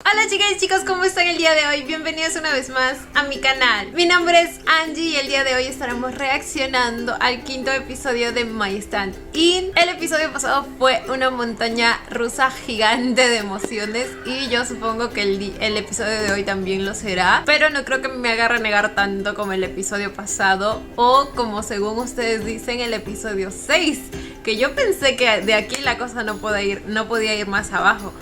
Hola chicas y chicos, ¿cómo están el día de hoy? Bienvenidos una vez más a mi canal. Mi nombre es Angie y el día de hoy estaremos reaccionando al quinto episodio de My Stand In. El episodio pasado fue una montaña rusa gigante de emociones y yo supongo que el episodio de hoy también lo será, pero no creo que me haga renegar tanto como el episodio pasado o como según ustedes dicen el episodio 6, que yo pensé que de aquí la cosa no podía ir más abajo.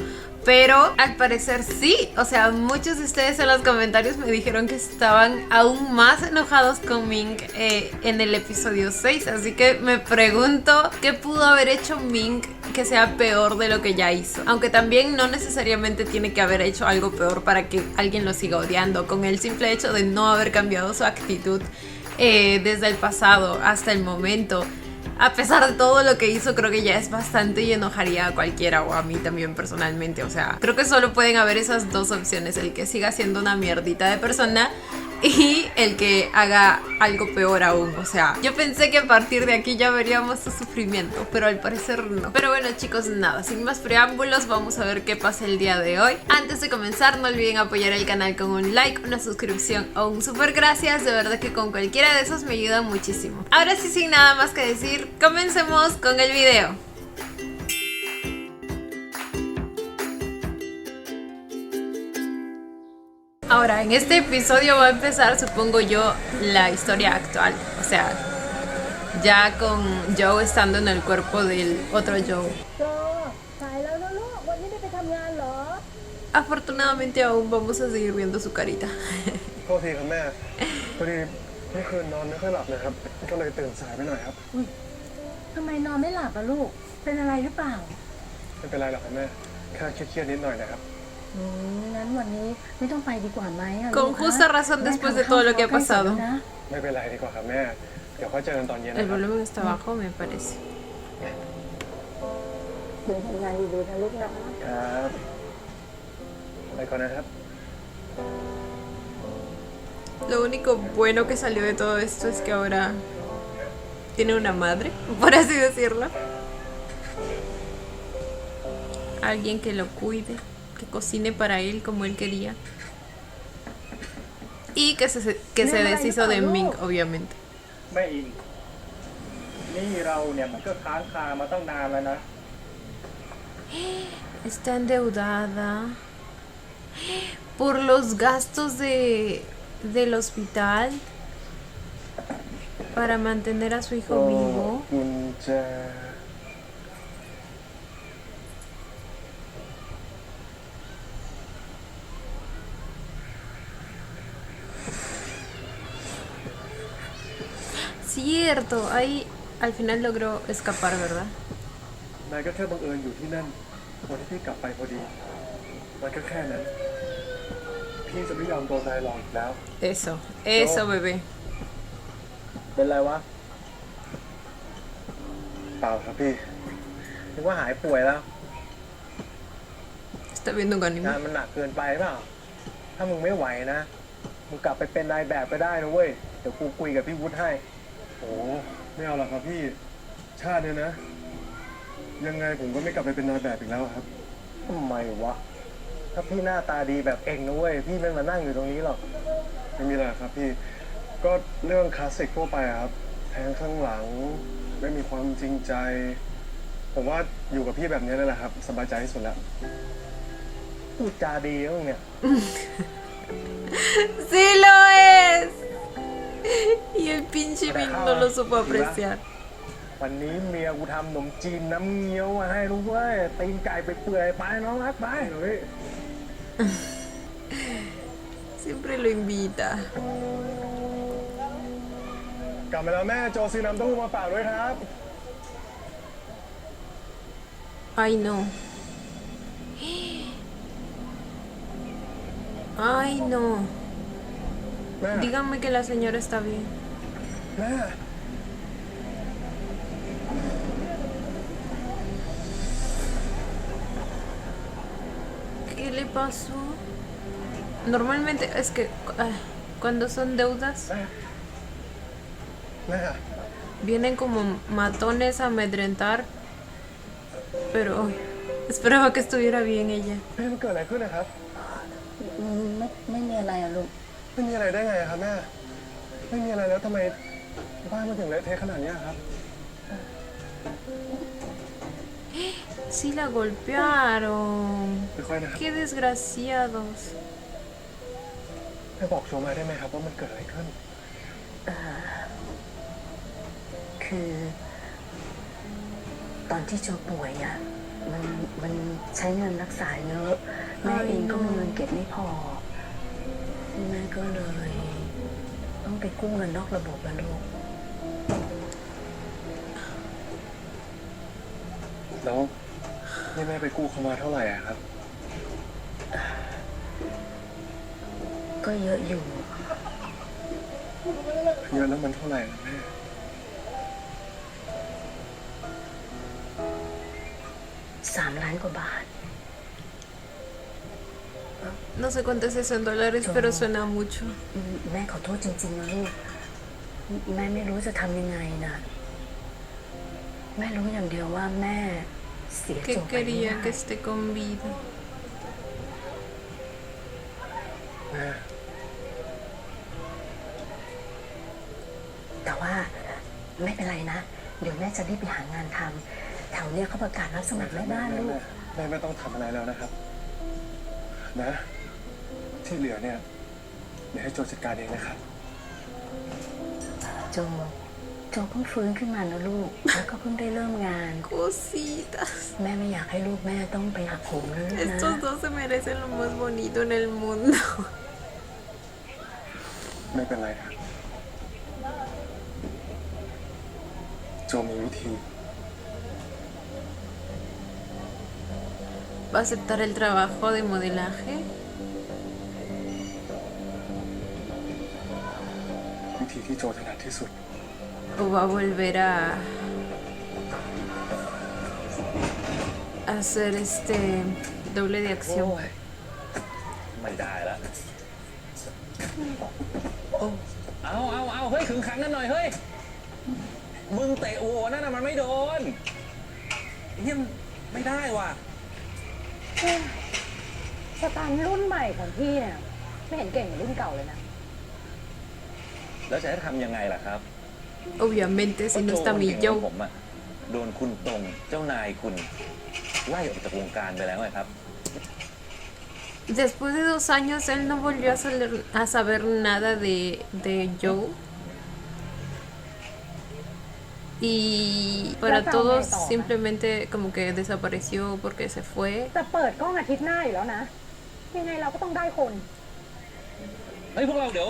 Pero al parecer sí, o sea, muchos de ustedes en los comentarios me dijeron que estaban aún más enojados con Ming en el episodio 6. Así que me pregunto qué pudo haber hecho Ming que sea peor de lo que ya hizo. Aunque también no necesariamente tiene que haber hecho algo peor para que alguien lo siga odiando. Con el simple hecho de no haber cambiado su actitud desde el pasado hasta el momento. A pesar de todo lo que hizo, creo que ya es bastante y enojaría a cualquiera o a mí también personalmente. O sea, creo que solo pueden haber esas dos opciones: el que siga siendo una mierdita de persona y el que haga algo peor aún. O sea, yo pensé que a partir de aquí ya veríamos su sufrimiento, pero al parecer no. Pero bueno chicos, nada, sin más preámbulos, vamos a ver qué pasa el día de hoy. Antes de comenzar, no olviden apoyar el canal con un like, una suscripción o un super gracias. De verdad que con cualquiera de esos me ayuda muchísimo. Ahora sí, sin nada más que decir, comencemos con el video. Ahora, en este episodio va a empezar, supongo yo, la historia actual. O sea, ya con Joe estando en el cuerpo del otro Joe. Afortunadamente aún vamos a seguir viendo su carita. โทษทีครับแม่พอดีเมื่อคืนนอนไม่ค่อยหลับเลยครับก็เลยตื่นสายไปหน่อยครับ ทำไมนอนไม่หลับอะลูก เป็นอะไรหรือเปล่า ไม่เป็นไรหรอกครับแม่แค่เครียดๆนิดหน่อยนะครับ งั้นวันนี้ไม่ต้องไปดีกว่าไหมอะ Con ลูก justa razón después de todo lo que ha pasado. ไม่เป็นไรดีกว่าครับแม่เดี๋ยวค่อยเจอกันตอนเย็น El นะครับ volumen está bajo, me parece. เดี๋ยวทำงานดีๆนะลูกนะครับ ไปก่อนนะครับ Lo único bueno que salió de todo esto es que ahora tiene una madre, por así decirlo. Alguien que lo cuide, que cocine para él como él quería. Y que se deshizo de Ming, obviamente. ไม่อินนี่เราเนี่ยมันก็ค้างคามาตั้งนานแล้วนะ Está endeudada por los gastos del hospital para mantener a su hijo vivo. คุณจะ Cierto, ahí al final logró escapar, ¿verdad? นายก็แค่บังเอิญอยู่ที่นั่นวันที่พี่กลับไปพอดีมันก็แค่นั้นพี่จะไม่ยอมโดนนายหลอกอีกแล้ว Eso, bebé. เป็นไรวะเปล่าครับพี่นึกว่าหายป่วยแล้ว Está viendo un งาน anime. มันหนักเกินไปเปล่าถ้ามึงไม่ไหวนะมึงกลับไปเป็นนายแบบก็ได้นะเว้ยเดี๋ยวกูคุยกับพี่วุฒิให้โอ้ไม่เอาหรอกครับพี่ชาติเนี่ยนะยังไงผมก็ไม่กลับไปเป็นนายแบบอีกแล้วครับทำไมวะถ้าพี่หน้าตาดีแบบเองนะเว้ยพี่ไม่มานั่งอยู่ตรงนี้หรอกไม่มีอะไรครับพี่ก็เรื่องคลาสสิกทั่วไปครับแทงข้างหลังไม่มีความจริงใจผมว่าอยู่กับพี่แบบนี้นั่นแหละครับสบายใจที่สุดแล้วพูดจาดีมั้งเนี่ย ¡Sí lo es! Y el pinche Ming no lo supo apreciar. วันนี้เมียกูทำขนมจีนน้ำเงี้ยวมาให้รู้เว้ยตีนไก่ไปเปื่อยไปน้องรักไปเฮ้ย Siempre lo invita. กลับมาแล้วแม่โจซื้อน้ำเต้าหู้มาฝากด้วยครับ Ay, no. Ay, no. แม่ Díganme que la señora está bien. แม่ ¿Qué le pasó? Normalmente es que cuando son deudas แม่ vienen como matones a amedrentar, pero esperaba que estuviera bien ella. แม่มันเกิดอะไรขึ้นนะครับ ไม่มีอะไรอะลูก ไม่มีอะไรได้ไงครับแม่ ไม่มีอะไรแล้วทำไมบ้านมันถึงเละเทะขนาดเนี้ยครับ Sí la golpearon. ไม่ค่อยนะครับ Qué desgraciados. แม่บอกโชว์มาได้ไหมครับว่ามันเกิดอะไรขึ้น คือตอนที่โจป่วยอะมันใช้เงินรักษาเยอะ แม่เองก็มีเงินเก็บไม่พอ แม่ก็เลย ต้องไปกู้เงินนอกระบบอะลูก แล้วนี่แม่ไปกู้เขามาเท่าไหร่อะครับ ก็เยอะอยู่ เยอะแล้วมันเท่าไหร่นะแม่ 3 ล้านกว่าบาท No sé cuánto es eso en dólares, pero suena mucho. แม่ขอโทษจริงๆนะลูก แม่ไม่รู้จะทำยังไงนะ แม่รู้อย่างเดียวว่าแม่เสีย Que โจไปไม่ quería ได้ que esté con vida. แม่ แต่ว่าไม่เป็นไรนะ เดี๋ยวแม่จะรีบไปหางานทำแถวเนี้ยเขาประกาศรับสมัครแม่บ้านลูก แม่ไม่ต้องทำอะไรแล้วนะครับ นะ ที่เหลือเนี่ยเดี๋ยวให้โจจัดการเองนะครับ โจเพิ่งฟื้นขึ้นมานะลูก แล้วก็เพิ่งได้เริ่มงาน Cositas. แม่ไม่อยากให้ลูกแม่ต้องไปหักโหมนะลูกนะ Estos dos se merecen lo más bonito en el mundo. ไม่เป็นไรครับ โจมีวิธี ¿Va a aceptar el trabajo de modelaje? วิธีที่โจถนัดที่สุด ¿O va a volver a hacer este doble de acción? ไม่ได้ละเอาเฮ้ยขึงขังกันหน่อยเฮ้ย มึงเตะโอ้นั่นน่ะมันไม่โดนเฮียมันไม่ได้ว่ะ สแตนรุ่นใหม่ของพี่เนี่ยไม่เห็นเก่งเหมือนรุ่นเก่าเลยนะ แล้วจะให้ทำยังไงล่ะครับ Obviamente, si no está mi เพราะโจ yo. คนเก่งของผมอะโดนคุณตรงเจ้านายคุณไล่ออกจากวงการไปแล้วไงครับ Después de 2 años, él no volvió a saber nada de Joe. Y para Ya todos está, ¿no? simplemente como que desapareció porque se fue. แต่เปิดกล้องอาทิตย์หน้าอยู่แล้วนะ ยังไงเราก็ต้องได้คน เฮ้ยพวกเราเดี๋ยว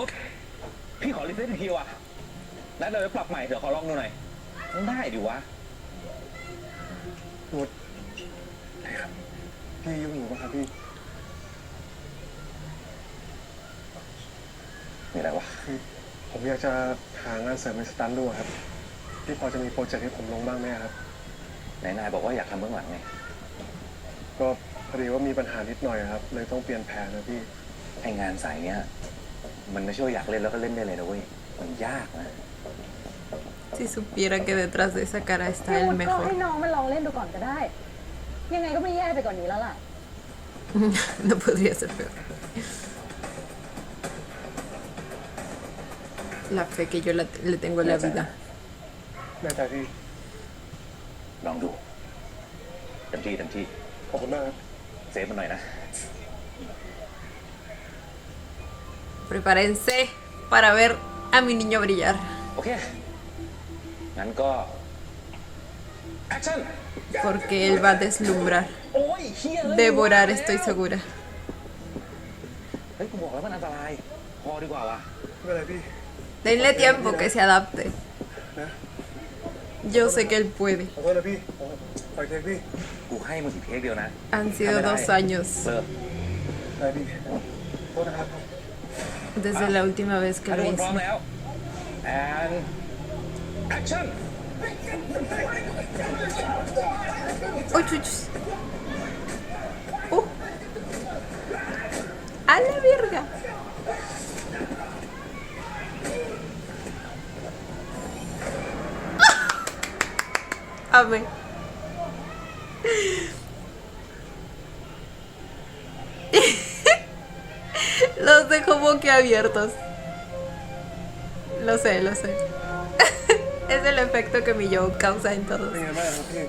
พี่ขอรีเซ็ตอีกทีว่ะแล้วเดี๋ยวไปปรับใหม่เดี๋ยวขอลองดูหน่อยมันได้ดิวะ วุฒิได้ครับ พี่ยุ่งอยู่ปะครับพี่ มีอะไรวะ คือผมอยากจะหางานเสริมเป็นสตันท์ดูครับ พี่พอจะมีโปรเจกต์ให้ผมลงบ้างไหมครับ ไหนนายบอกว่าอยากทำเบื้องหลังไง ก็พอดีว่ามีปัญหานิดหน่อยครับ เลยต้องเปลี่ยนแผนนะพี่ ไองานสายเนี้ยมันไม่ใช่ว่าอยากเล่นแล้วก็เล่นได้เลยนะเว้ย มันยากนะ Si supiera que detrás de esa cara está พี่ el วุฒิก็ให้ mejor. น้องมันลองเล่นดูก่อนก็ได้ ยังไงก็ไม่แย่ไปกว่านี้แล้วล่ะ No podría ser peor. La fe que yo le tengo en la vida. แน่ใจพี่ ลองดูเต็มที่ ขอบคุณมากครับ เซฟมันหน่อยนะ Prepárense para ver a mi niño brillar. โอเค งั้นก็ แอคชั่น Porque él va a deslumbrar. โอ้ยเฮียเลย Devorar, estoy segura. เฮ้ยกูบอกแล้วมันอันตราย พอดีกว่าวะ ไม่เป็นไรพี่ Denle tiempo que se adapte. นะ Yo sé que él puede. ขอโทษนะพี่ปล่อยเทคพี่ กูให้มึงอีกเทคเดียวนะ Han sido 2 años เลิก ได้พี่โทษนะครับ desde la última vez que ถ้าทุ lo กคนพร้อม hice. แล้ว and action ¡Oh, chuchos! ¡A la verga! Amé. Los dejo boquiabiertos. Lo sé, lo sé. Es el efecto que mi yo causa en todos. เป็นไงบ้างครับพี่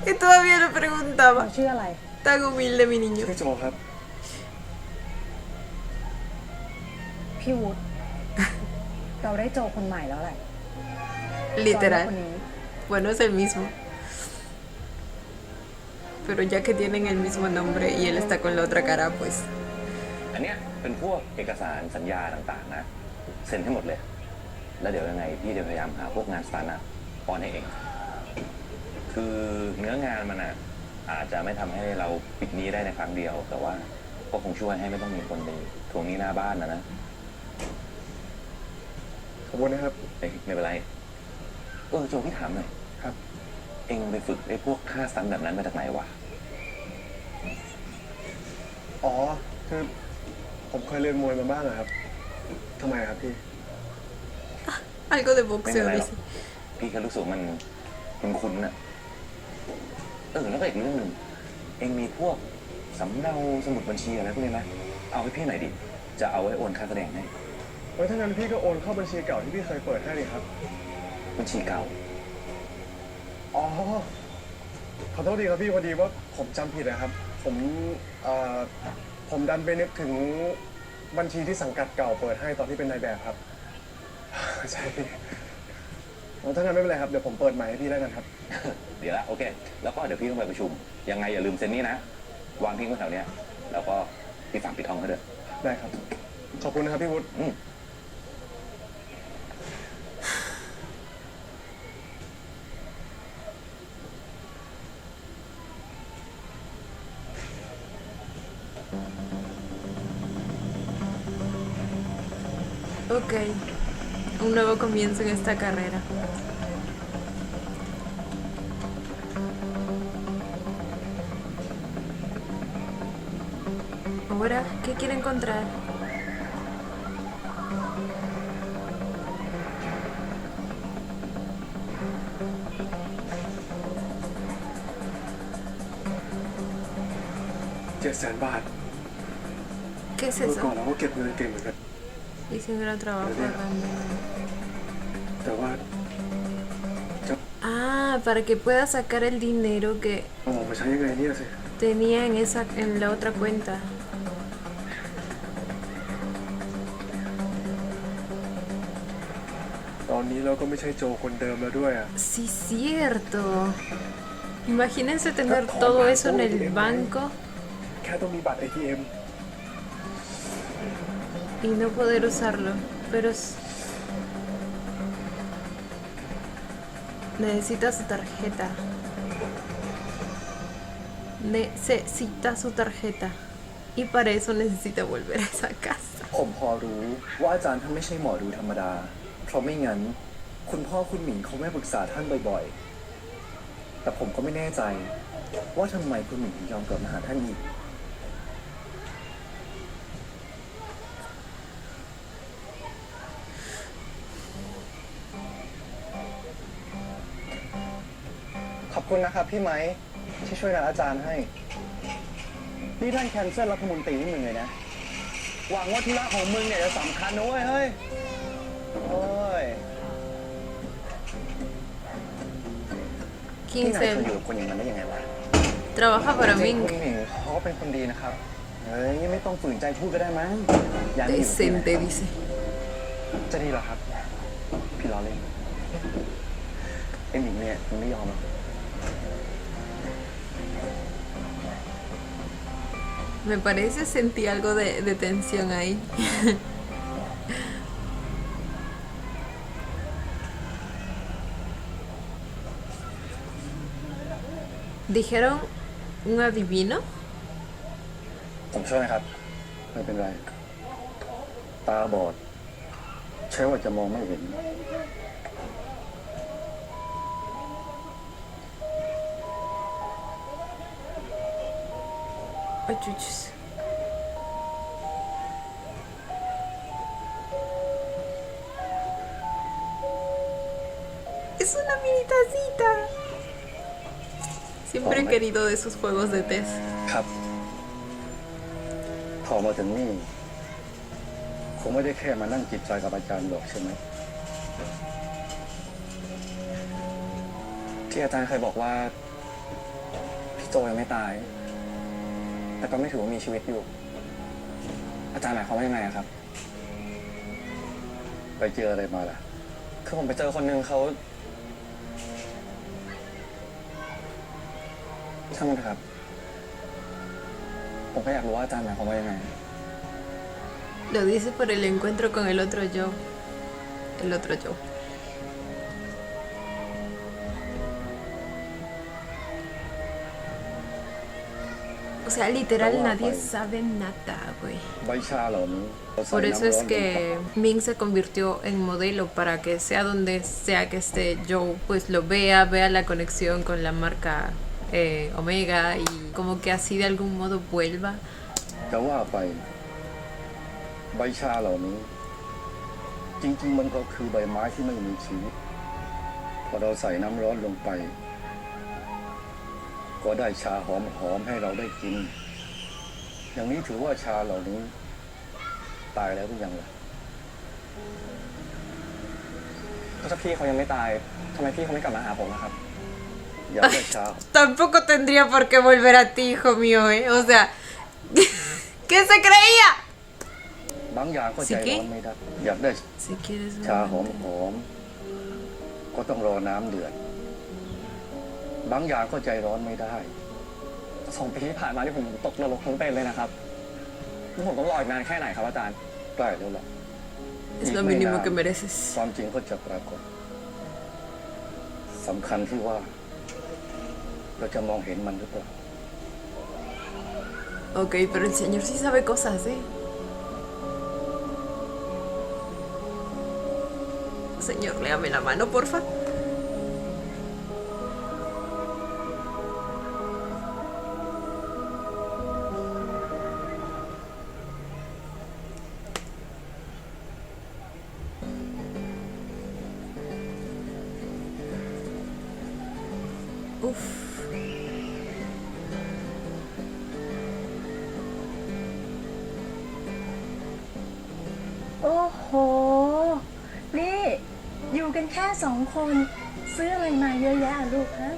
Y todavía le preguntaba. ชื่ออะไร Tan humilde mi niño. ชื่อโจครับ พี่วุฒิ เราได้โจคนใหม่แล้วแหละ Literal. จอยคนนี้ Bueno, es el mismo. Pero ya que tienen el mismo nombre y él está con la otra cara, pues. อันเนี้ยเป็นพวกเอกสารสัญญาต่างๆนะเซ็นให้หมดเลย แล้วเดี๋ยวยังไงพี่จะพยายามหาพวกงานสตาร์ทอัพป้อนให้เอง คือเนื้องานมันอะอาจจะไม่ทำให้เราปิดหนี้ได้ในครั้งเดียว แต่ว่าก็คงช่วยให้ไม่ต้องมีคนไปทวงหนี้หน้าบ้านนะ ขอบคุณนะครับ เอ้ยไม่เป็นไรโจพี่ถามหน่อย ครับ เองไปฝึกไอ้พวกท่าสตันแบบนั้นมาจากไหนวะ อ๋อ คือผมเคยเรียนมวยมาบ้างอะครับทำไมครับพี่ Algo de ไม่เป็น boxeo, ไรหรอก dice. พี่แค่รู้สึกมันคุ้นๆน่ะแล้วก็อีกเรื่องหนึ่งเองมีพวกสำเนาสมุดบัญชีอะไรพวกนี้ไหมเอาให้พี่หน่อยดิ จะเอาไว้โอนค่าแสดงให้ ไว้ถ้างั้นพี่ก็โอนเข้าบัญชีเก่าที่พี่เคยเปิดให้ดิครับ บัญชีเก่า อ๋อ ขอโทษทีครับพี่พอดีว่าผมจำผิดนะครับ ผมผมดันไปนึกถึงบัญชีที่สังกัดเก่าเปิดให้ตอนที่เป็นนายแบบครับ ใช่พี่ถ้างั้นไม่เป็นไรครับ เดี๋ยวผมเปิดใหม่ให้พี่แล้วกันครับ เดี๋ยวละโอเค แล้วก็เดี๋ยวพี่ต้องไปประชุม ยังไงอย่าลืมเซ็นนี่นะ วางทิ้งไว้แถวเนี้ย แล้วก็พี่ฝากปิดห้องให้ด้วย ได้ครับ ขอบคุณนะครับพี่วุฒิ อืม Ok. Un nuevo comienzo en esta carrera. Ahora, ¿qué quiere encontrar?700,000 บาท ¿Qué es เมื่อก่อน eso? เราก็เก็บเงินเก่งเหมือนกัน Hicieron el trabajo ahorrando. แต่ว่า Ah, para que pueda sacar el dinero que เอาออกมาใช้ยังไงเนี่ยสิ tenía en la otra cuenta. ตอนนี้เราก็ไม่ใช่โจคนเดิมแล้วด้วยอ่ะ Sí, cierto. Imagínense tener todo eso en el banco แค่ต้องมีบัตร ATM y no poder usarlo. Pero necesita su tarjeta. Necesita su tarjeta. Y para eso necesita volver a esa casa. ผมพอรู้ว่าอาจารย์ท่านไม่ใช่หมอดูธรรมดา เพราะไม่งั้น คุณพ่อคุณหมิงเขาไม่ปรึกษาท่านบ่อยๆ แต่ผมก็ไม่แน่ใจ ว่าทำไมคุณหมิงถึงยอมกลับมาหาท่านอีก ขอบคุณนะครับพี่ไม้ที่ช่วยงานอาจารย์ให้ นี่ท่านแคนเซิลรัฐมนตรีให้มึงเลยนะ หวังว่าธุระของมึงเนี่ยจะสำคัญนะเว้ยเฮ้ย โอ้ย ที่ไหนเขาอยู่ 15. กับคนอย่างมันได้ยังไงวะ Trabaja para จริง Ming. คุณหมิงเขาก็เป็นคนดีนะครับ เฮ้ยไม่ต้องฝืนใจพูดก็ได้มั้งยันอยู่ที่ไหน Decente, dice. จะดีเหรอครับ พี่ล้อเล่นไอ้หมิงเนี่ยมันไม่ยอมหรอก Me parece sentí algo de tensión ahí. Dijeron un adivino. ผมช่วยนะครับ ไม่เป็นไร ตาบอด ใช่ว่าจะมองไม่เห็น Ay, chuchis. Es una mini tacita. Siempre he querido de esos juegos de test. ครับ พ อมาถึงนี่คงไม่ได้แค่มานั่งจิบใจกับอาจารย์หรอกใช่ไหม ที่อาจารย์เคยบอกว่าพี่โจยังไม่ตาย แต่ก็ไม่ถือว่ามีชีวิตอยู่ อาจารย์หมายความว่ายังไงอะครับ ไปเจออะไรมาล่ะ คือผมไปเจอคนหนึ่งเขาช่างมันเถอะครับ ผมก็อยากรู้ว่าอาจารย์หมายความว่ายังไง Lo dice por el encuentro con el otro yo. El otro yo. O sea, literal nadie sabe nada, güey. ใบชาเหล่านี้เราใส่ Por eso น้ำร้อ es นลงไป que Ming se convirtió en modelo para que sea donde sea que esté Joe, pues lo vea la conexión con la marca Omega y como que así de algún modo vuelva. จะว่าไปใบชาเหล่านี้ จริงๆมันก็คือใบไม้ที่ไม่มีชีวิตพอเราใส่น้ำร้อนลงไป ก็ได้ชาหอมๆให้เราได้กิน อย่างนี้ถือว่าชาเหล่านี้ ตายแล้วหรือยังล่ะ ก็ถ้าพี่เขายังไม่ตายทำไมพี่เขาไม่กลับมาหาผมนะครับ อยากได้ชา Tampoco tendría por qué volver a ti, hijo mío, ¿eh? O sea, ¿qué se creía? บางอย่างก็ใจ สิกิ ร้อนไม่ได้ อยากได้ Si quieres ชาห nuevamente. อมๆก็ต้องรอน้ำเดือด บางอย่างก็ใจร้อนไม่ได้ 2 ปีที่ผ่านมาที่ผมตกนรกทั้งเป็นเลยนะครับแล้วผมต้องรออีกนานแค่ไหนครับอาจารย์ ใกล้แล้วล่ะ Es lo mínimo que mereces. ความจริงก็จะปรากฏสำคัญที่ว่า เราจะมองเห็นมันหรือเปล่า Ok, pero el señor sí sabe cosas, ¿eh? Señor, léame la mano, porfa. Uf. โอ้โห นี่ อยู่กันแค่2 คน ซื้ออะไรมาเยอะแยะอะลูกฮะ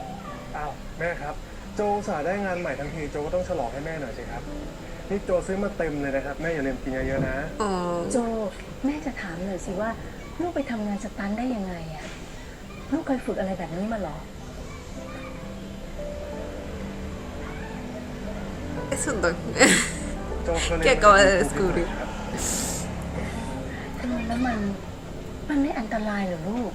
อ้าวแม่ครับ โจอุตสาห์ได้งานใหม่ทั้งทีโจก็ต้องฉลองให้แม่หน่อยสิครับ นี่โจซื้อมาเต็มเลยนะครับ แม่อย่าลืมกินเยอะๆนะ Oh. โจแม่จะถามหน่อยสิว่า ลูกไปทำงานสตันท์ได้ยังไงอะลูกเคยฝึกอะไรแบบนี้มาเหรอ Es un don. โจเคยเรียน que acaba de descubrir. แล้วมันไม่อันตรายเหรอลูก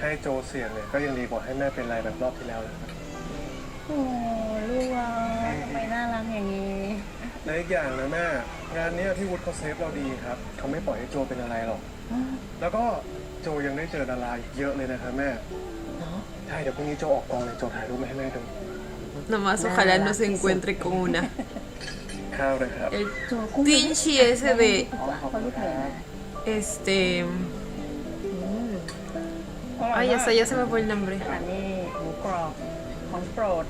ให้โจเสี่ยงเนี่ยก็ยังดีกว่าให้แม่เป็นไรแบบรอบที่แล้วนะครับ โอ้ลูกอ่ะทำไมน่ารักอย่างนี้ และอีกอย่างนะแม่ งานเนี้ยพี่วุฒิเขาเซฟเราดีครับเขาไม่ปล่อยให้โจเป็นอะไรหรอก แล้วก็โจยังได้เจอดาราอีกเยอะเลยนะครับแม่ เนาะ ใช่เดี๋ยวพรุ่งนี้โจออกกองเลยโจถ่ายรูปมาให้แม่ดู Nomás ojalá no se encuentre con una. ข้าวเลยครับ El โจกุ้ง pinche ese de ขอลูกหน่อยนะ este. อืม Ay, ya se me fue el nombre. อันนี้หมูกรอบของโปรด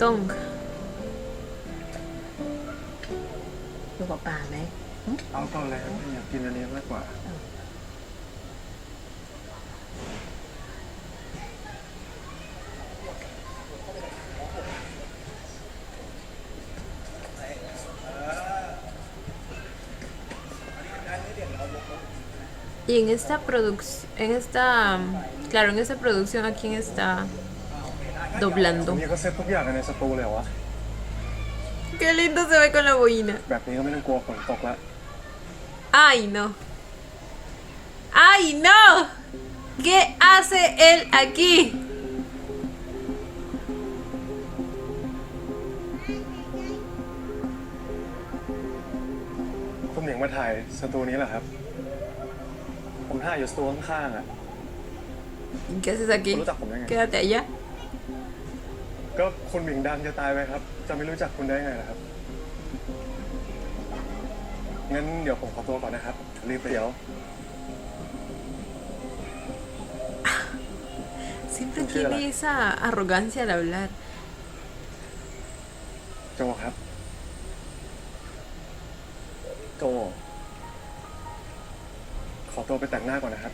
Tong. ดูกับป่าไหม เอาก่อนเลยครับอยากกินอันนี้มากกว่า Y en esta producción, claro, en esta producción, ¿a quién está doblando? นี่ก็เซฟทุกอย่างในสตูเลยเหรอวะ Qué lindo se ve con la boina. แบบนี้ก็ไม่ต้องกลัวฝนตกละ Ay, no. Ay, no. ¿Qué hace él aquí? คุณหมิงมาถ่ายสตูนี้เหรอครับ ผมถ่ายอยู่สตูข้างๆอ่ะ ¿Qué haces aquí? คุณรู้จักผมได้ไง Quédate allá. ก็คุณหมิงดังจะตายไปครับ จะไม่รู้จักคุณได้ไงล่ะครับ งั้นเดี๋ยวผมขอตัวก่อนนะครับ รีบไปเดี๋ยว Siempre tiene esa arrogancia al hablar. โจครับ โจ ขอตัวไปแต่งหน้าก่อนนะครับ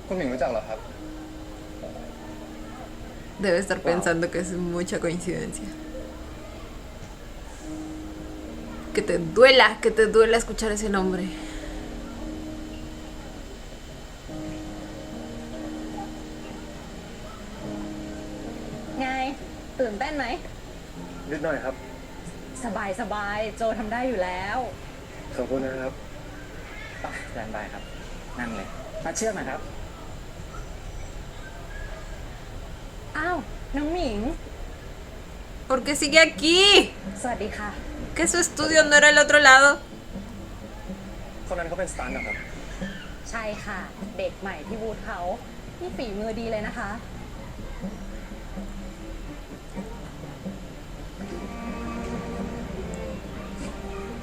คุณหมิงรู้จักเหรอครับ Debe estar pensando que es mucha coincidencia. Que te duela escuchar ese nombre. ไง ตื่นเต้นไหม นิดหน่อยครับ สบายสบายโจทำได้อยู่แล้ว ขอบคุณนะครับ แรงไปครับ นั่งเลยมาเชือกหน่อยครับ อ้าว น้องหมิง ¿Por qué sigue aquí? สวัสดีค่ะ ¿Que su estudio no era el otro lado? คนนั้นเขาเป็นสตันท์เหรอครับ ใช่ค่ะ เด็กใหม่ที่บูธเขา นี่ฝีมือดีเลยนะคะ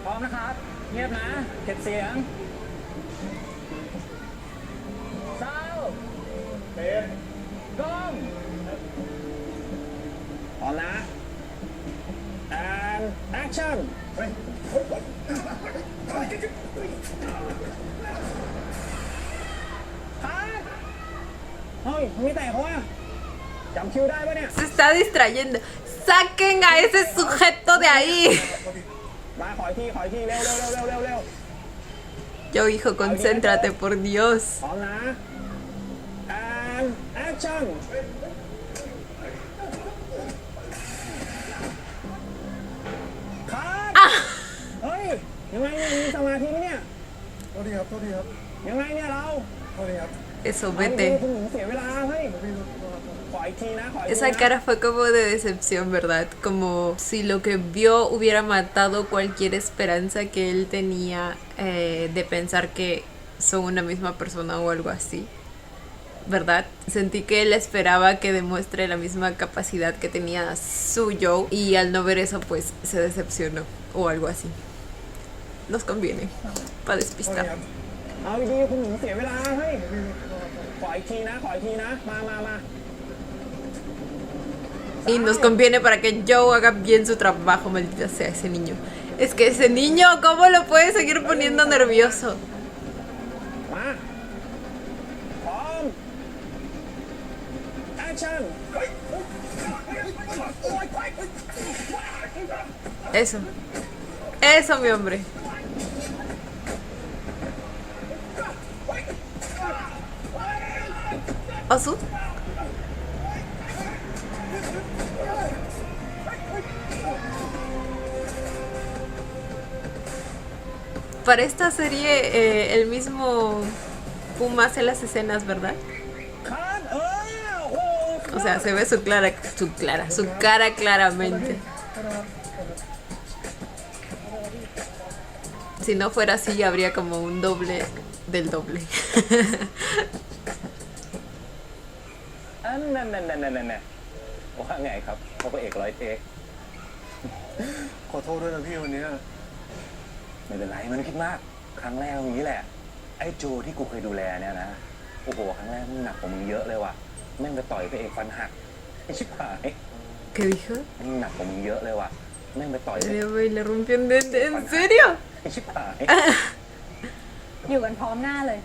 พร้อมนะครับ เงียบนะ เก็บเสียงเศร้าเป็นกล้องพร้อมนะ and action เฮ้ยมีแต่เขาอะจำคิวได้ปะเนี่ย Se está distrayendo. ¡Saquen a ese sujeto de ahí! มาขออีกทีเร็วเร็วเร็วเร็วเร็ว Yo, hijo, concéntrate, por Dios. พร้อมนะ and action คัดเฮ้ย ยังไงเนี่ยมีสมาธิไหมเนี่ย โทษทีครับ โทษทีครับ ยังไงเนี่ยเรา โทษทีครับ Eso, เอาดี vete. คุณหญิงเสียเวลาเฮ้ยขออีกทีนะขออีกที Esa นะ cara fue como de decepción, ¿verdad? Como si lo que vio hubiera matado cualquier esperanza que él tenía de pensar que son una misma persona o algo así. ¿Verdad? Sentí que él esperaba que demuestre la misma capacidad que tenía su yo y al no ver eso pues se decepcionó o algo así. Nos conviene para โทษที despistar. ครับ เอาดีๆคุณหญิงเสียเวลาเฮ้ยขออีกทีนะมา Y nos conviene para que Joe haga bien su trabajo, maldita sea ese niño. Es que ese niño, ¿cómo lo puede seguir poniendo nervioso? มาพร้อม action Eso. Eso, mi hombre. ¿Osu? Para esta serie, el mismo Puma hace las escenas, ¿verdad? คัดโอ้โห O sea, se ve su cara claramente. Si no fuera así, habría como un doble del doble. นั่นว่าไงครับเขาก็เอกร้อยเทค ขอโทษด้วยนะพี่วันเนี้ย ไม่เป็นไรมันคิดมาก ครั้งแรกอย่างนี้แหละ ไอ้โจที่กูเคยดูแลเนี่ยนะ โอ้โห ครั้งแรกมันหนักกว่ามึงเยอะเลยว่ะ แม่งไปต่อยพระเอกฟันหัก ไอ้ชิบหาย ¿Qué dijo? แม่งหนักกว่ามึงเยอะเลยว่ะ แม่งไปต่อย Le rompió un diente. ¿En serio? ไอ้ชิบหาย อยู่กันพร้อมหน้าเลย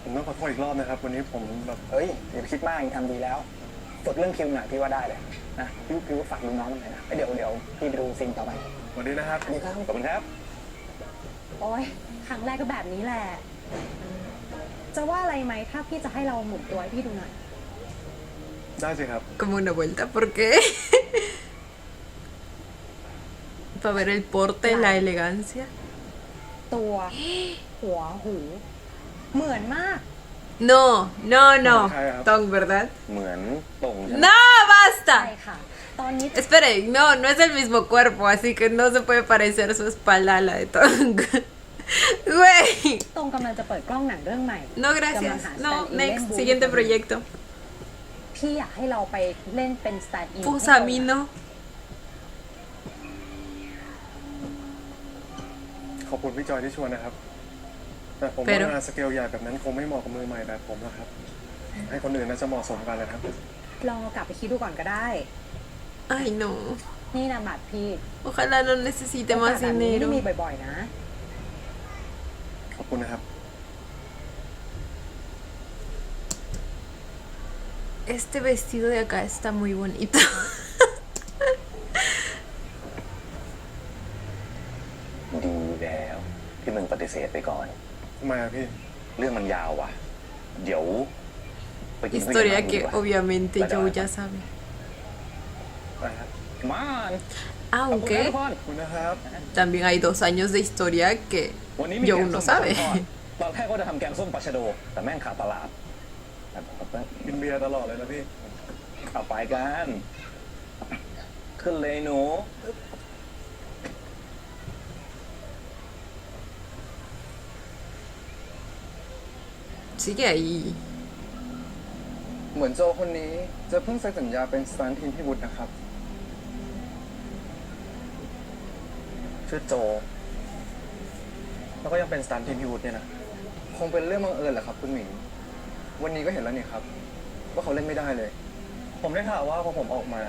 ผมต้องขอโทษอีกรอบนะครับ วันนี้ผมแบบ เฮ้ยอย่าไปคิดมากยังทำดีแล้วฝึกเรื่องคิวหน่อยพี่ว่าได้เลยนะพี่ว่าฝากดูน้องมันหน่อยนะเดี๋ยวพี่ไปดูซีนต่อไป สวัสดีนะครับ ดีครับ ขอบคุณครับ โอ้ยครั้งแรกก็แบบนี้แหละ จะว่าอะไรไหมถ้าพี่จะให้เราหมุนตัวให้พี่ดูหน่อย ได้สิครับ Como una vuelta, ¿por qué? Para ver el porte, la elegancia. ตัว หัวหู เหมือนมาก No, no, no. Ajá. Tong, ¿verdad? เหมือนตรงใช่ไหม ¡No, ใช่ basta! ค่ะ ตอนนี้ Esperen, no es el mismo cuerpo, así que no se puede parecer su espalda a la de Tong. Güey. ตรงกำลังจะเปิดกล้องหนังเรื่องใหม่ No, กำลัง gracias. หา No, stand-in เล่น next, บูธ siguiente proyecto. พี่อยากให้เราไปเล่นเป็นสแตนด์อิน Pues a mí no. ขอบคุณพี่จอยที่ชวนนะครับ แต่ผม Pero ว่างานสเกลใหญ่แบบนั้นคงไม่เหมาะกับมือใหม่แบบผมหรอกครับ ให้คนอื่นน่าจะเหมาะสมกันเลยครับ ลองเอากลับไปคิดดูก่อนก็ได้ Ay, no. นี่นะบัตรพี่ Ojalá no necesite โอกา más สแบบนี้ไม่ได้ dinero. มีบ่อยๆนะ ขอบคุณนะครับ Este vestido de acá está muy bonito. ดีแล้วที่มึงปฏิเสธไปก่อน ทำไมอะพี่ เรื่องมันยาวว่ะ เดี๋ยวไปกินข้าวเย็น Historia ร้านมึงดี que กว่า obviamente Joe ya sabe. ไปครับ มา Aunque ขอบคุณนะครับ también hay 2 años de historia que วันนี้มี Joe แกง no ส้มปลา sabe. ช่อนทอดตอนแรกก็จะทำแกงส้มปลาชะโด แต่แม่งขาดตลาด กินเบียร์ตลอดเลยนะพี่ เอาไปกัน ขึ้นเลยหนู Sigue ahí. เหมือนโจคนนี้จะเพิ่งเซ็นสัญญาเป็นสตาร์ทีมพี่วุฒินะครับ ชื่อโจ แล้วก็ยังเป็นสตาร์ทีมพี่วุฒิเนี่ยนะ คงเป็นเรื่องบังเอิญแหละครับคุณหมิง วันนี้ก็เห็นแล้วนี่ครับ ว่าเขาเล่นไม่ได้เลย ผมได้ข่าวว่าพอผมออกมา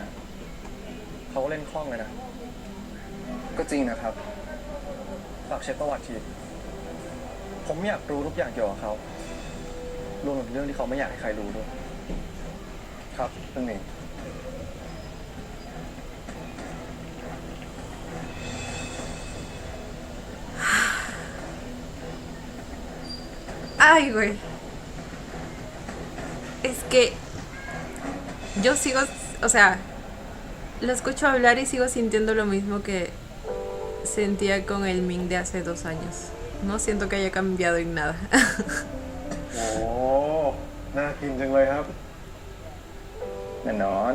เขาก็เล่นคล่องเลยนะ ก็จริงนะครับ ฝากเช็คประวัติที ผมอยากรู้ทุกอย่างเกี่ยวกับเขา รวมถึงเรื่องที่เขาไม่อยากให้ใครรู้ด้วย ครับคุณหมิง Ay, güey. Es que yo sigo, o sea, lo escucho hablar y sigo sintiendo lo mismo que sentía con el Ming de hace 2 años. No siento que haya cambiado en nada. โอ้น่ากินจังเลยครับ แน่นอน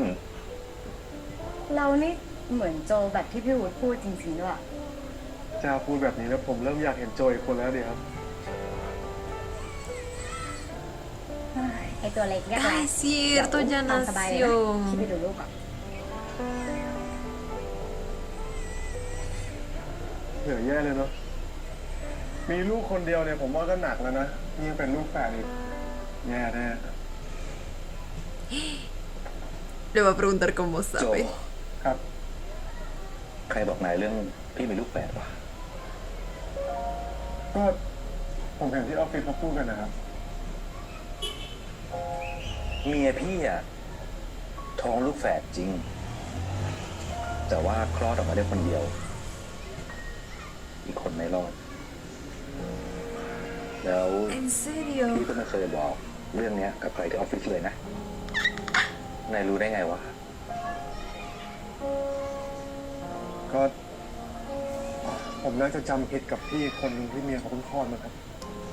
เรานี่เหมือนโจแบบที่พี่วุฒิพูดจริงๆด้วย จะพูดแบบนี้แล้วผมเริ่มอยากเห็นโจอีกคนแล้วดิครับ ไอตัวเล็กแยกแหละ Ay, cierto, ya ตามสบายเลยนะ nació. พี่ไปดูลูกก่อน เหนื่อยแย่เลยเนาะ มีลูกคนเดียวเนี่ยผมว่าก็หนักแล้วนะนี่ยังเป็นลูกแฝดอีกแย่แน่ Le voy a preguntar cómo โจ sabe. ครับ ใครบอกนายเรื่องพี่มีลูกแฝดวะ ก็ผมเห็นที่ออฟฟิศเขาพูดกันนะครับ เมียพี่อะท้องลูกแฝดจริง แต่ว่าคลอดออกมาได้คนเดียว อีกคนไม่รอด แล้ว ¿En serio? พี่ก็ไม่เคยบอกเรื่องเนี้ยกับใครที่ออฟฟิศเลยนะ นายรู้ได้ไงวะ ก็ผมน่าจะจำผิดกับพี่คนหนึงที่เมียเขาเพิ่งคลอดมาครับ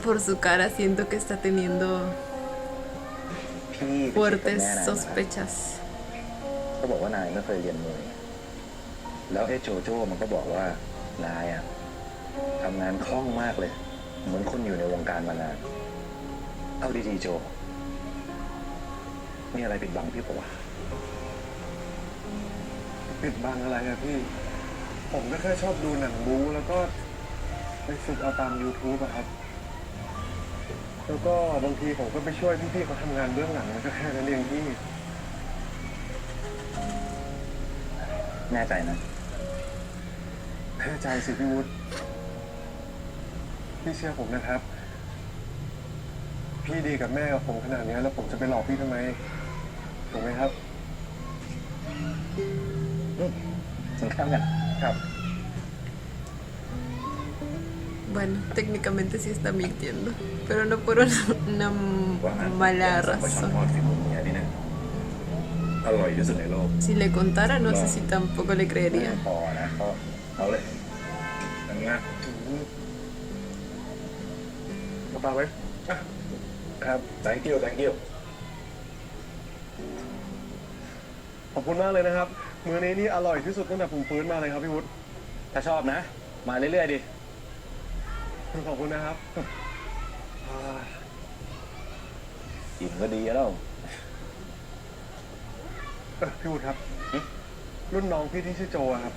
Por su cara siento que está teniendo พี่ไปเช็คกับ fuertes แม่นายมา sospechas. ก็บอกว่านายไม่เคยเรียนมวย แล้วไอ้โจโจ้มันก็บอกว่านายอะทำงานคล่องมากเลย เหมือนคนอยู่ในวงการมานาน เอาดีๆโจ มีอะไรปิดบังพี่ปะวะ ปิดบังอะไรอะพี่ ผมก็แค่ชอบดูหนังบู๊แล้วก็ไปฝึกเอาตาม YouTube อะครับ แล้วก็บางทีผมก็ไปช่วยพี่ๆเขาทำงานเบื้องหลังแล้วก็แค่นั้นเองพี่ แน่ใจนะ แน่ใจสิพี่วุฒิพี่เชื่อผมนะครับ พี่ดีกับแม่กับผมขนาดนี้แล้วผมจะไปหลอกพี่ทำไม ถูกไหมครับ สำคัญกัน ครับ Bueno, técnicamente sí está mintiendo, pero no por una ว่างั้น mala แกงส้มปลาช่อน razón. ทอดฝีมือเมียนี่นะอร่อยที่สุดในโลก Si le contara, no sé si tampoco le ไม่ creería. พอนะก็เอาเลยนั่นไง กระเป๋าไหม ครับ thank you thank you ขอบคุณมากเลยนะครับ มื้อนี้นี่อร่อยที่สุดตั้งแต่ผมฟื้นมาเลยครับพี่วุฒิ ถ้าชอบนะ มาเรื่อยๆดิ ขอบคุณนะครับ อิ่มก็ดีแล้ว พี่วุฒิครับ รุ่นน้องพี่ที่ชื่อโจอะครับ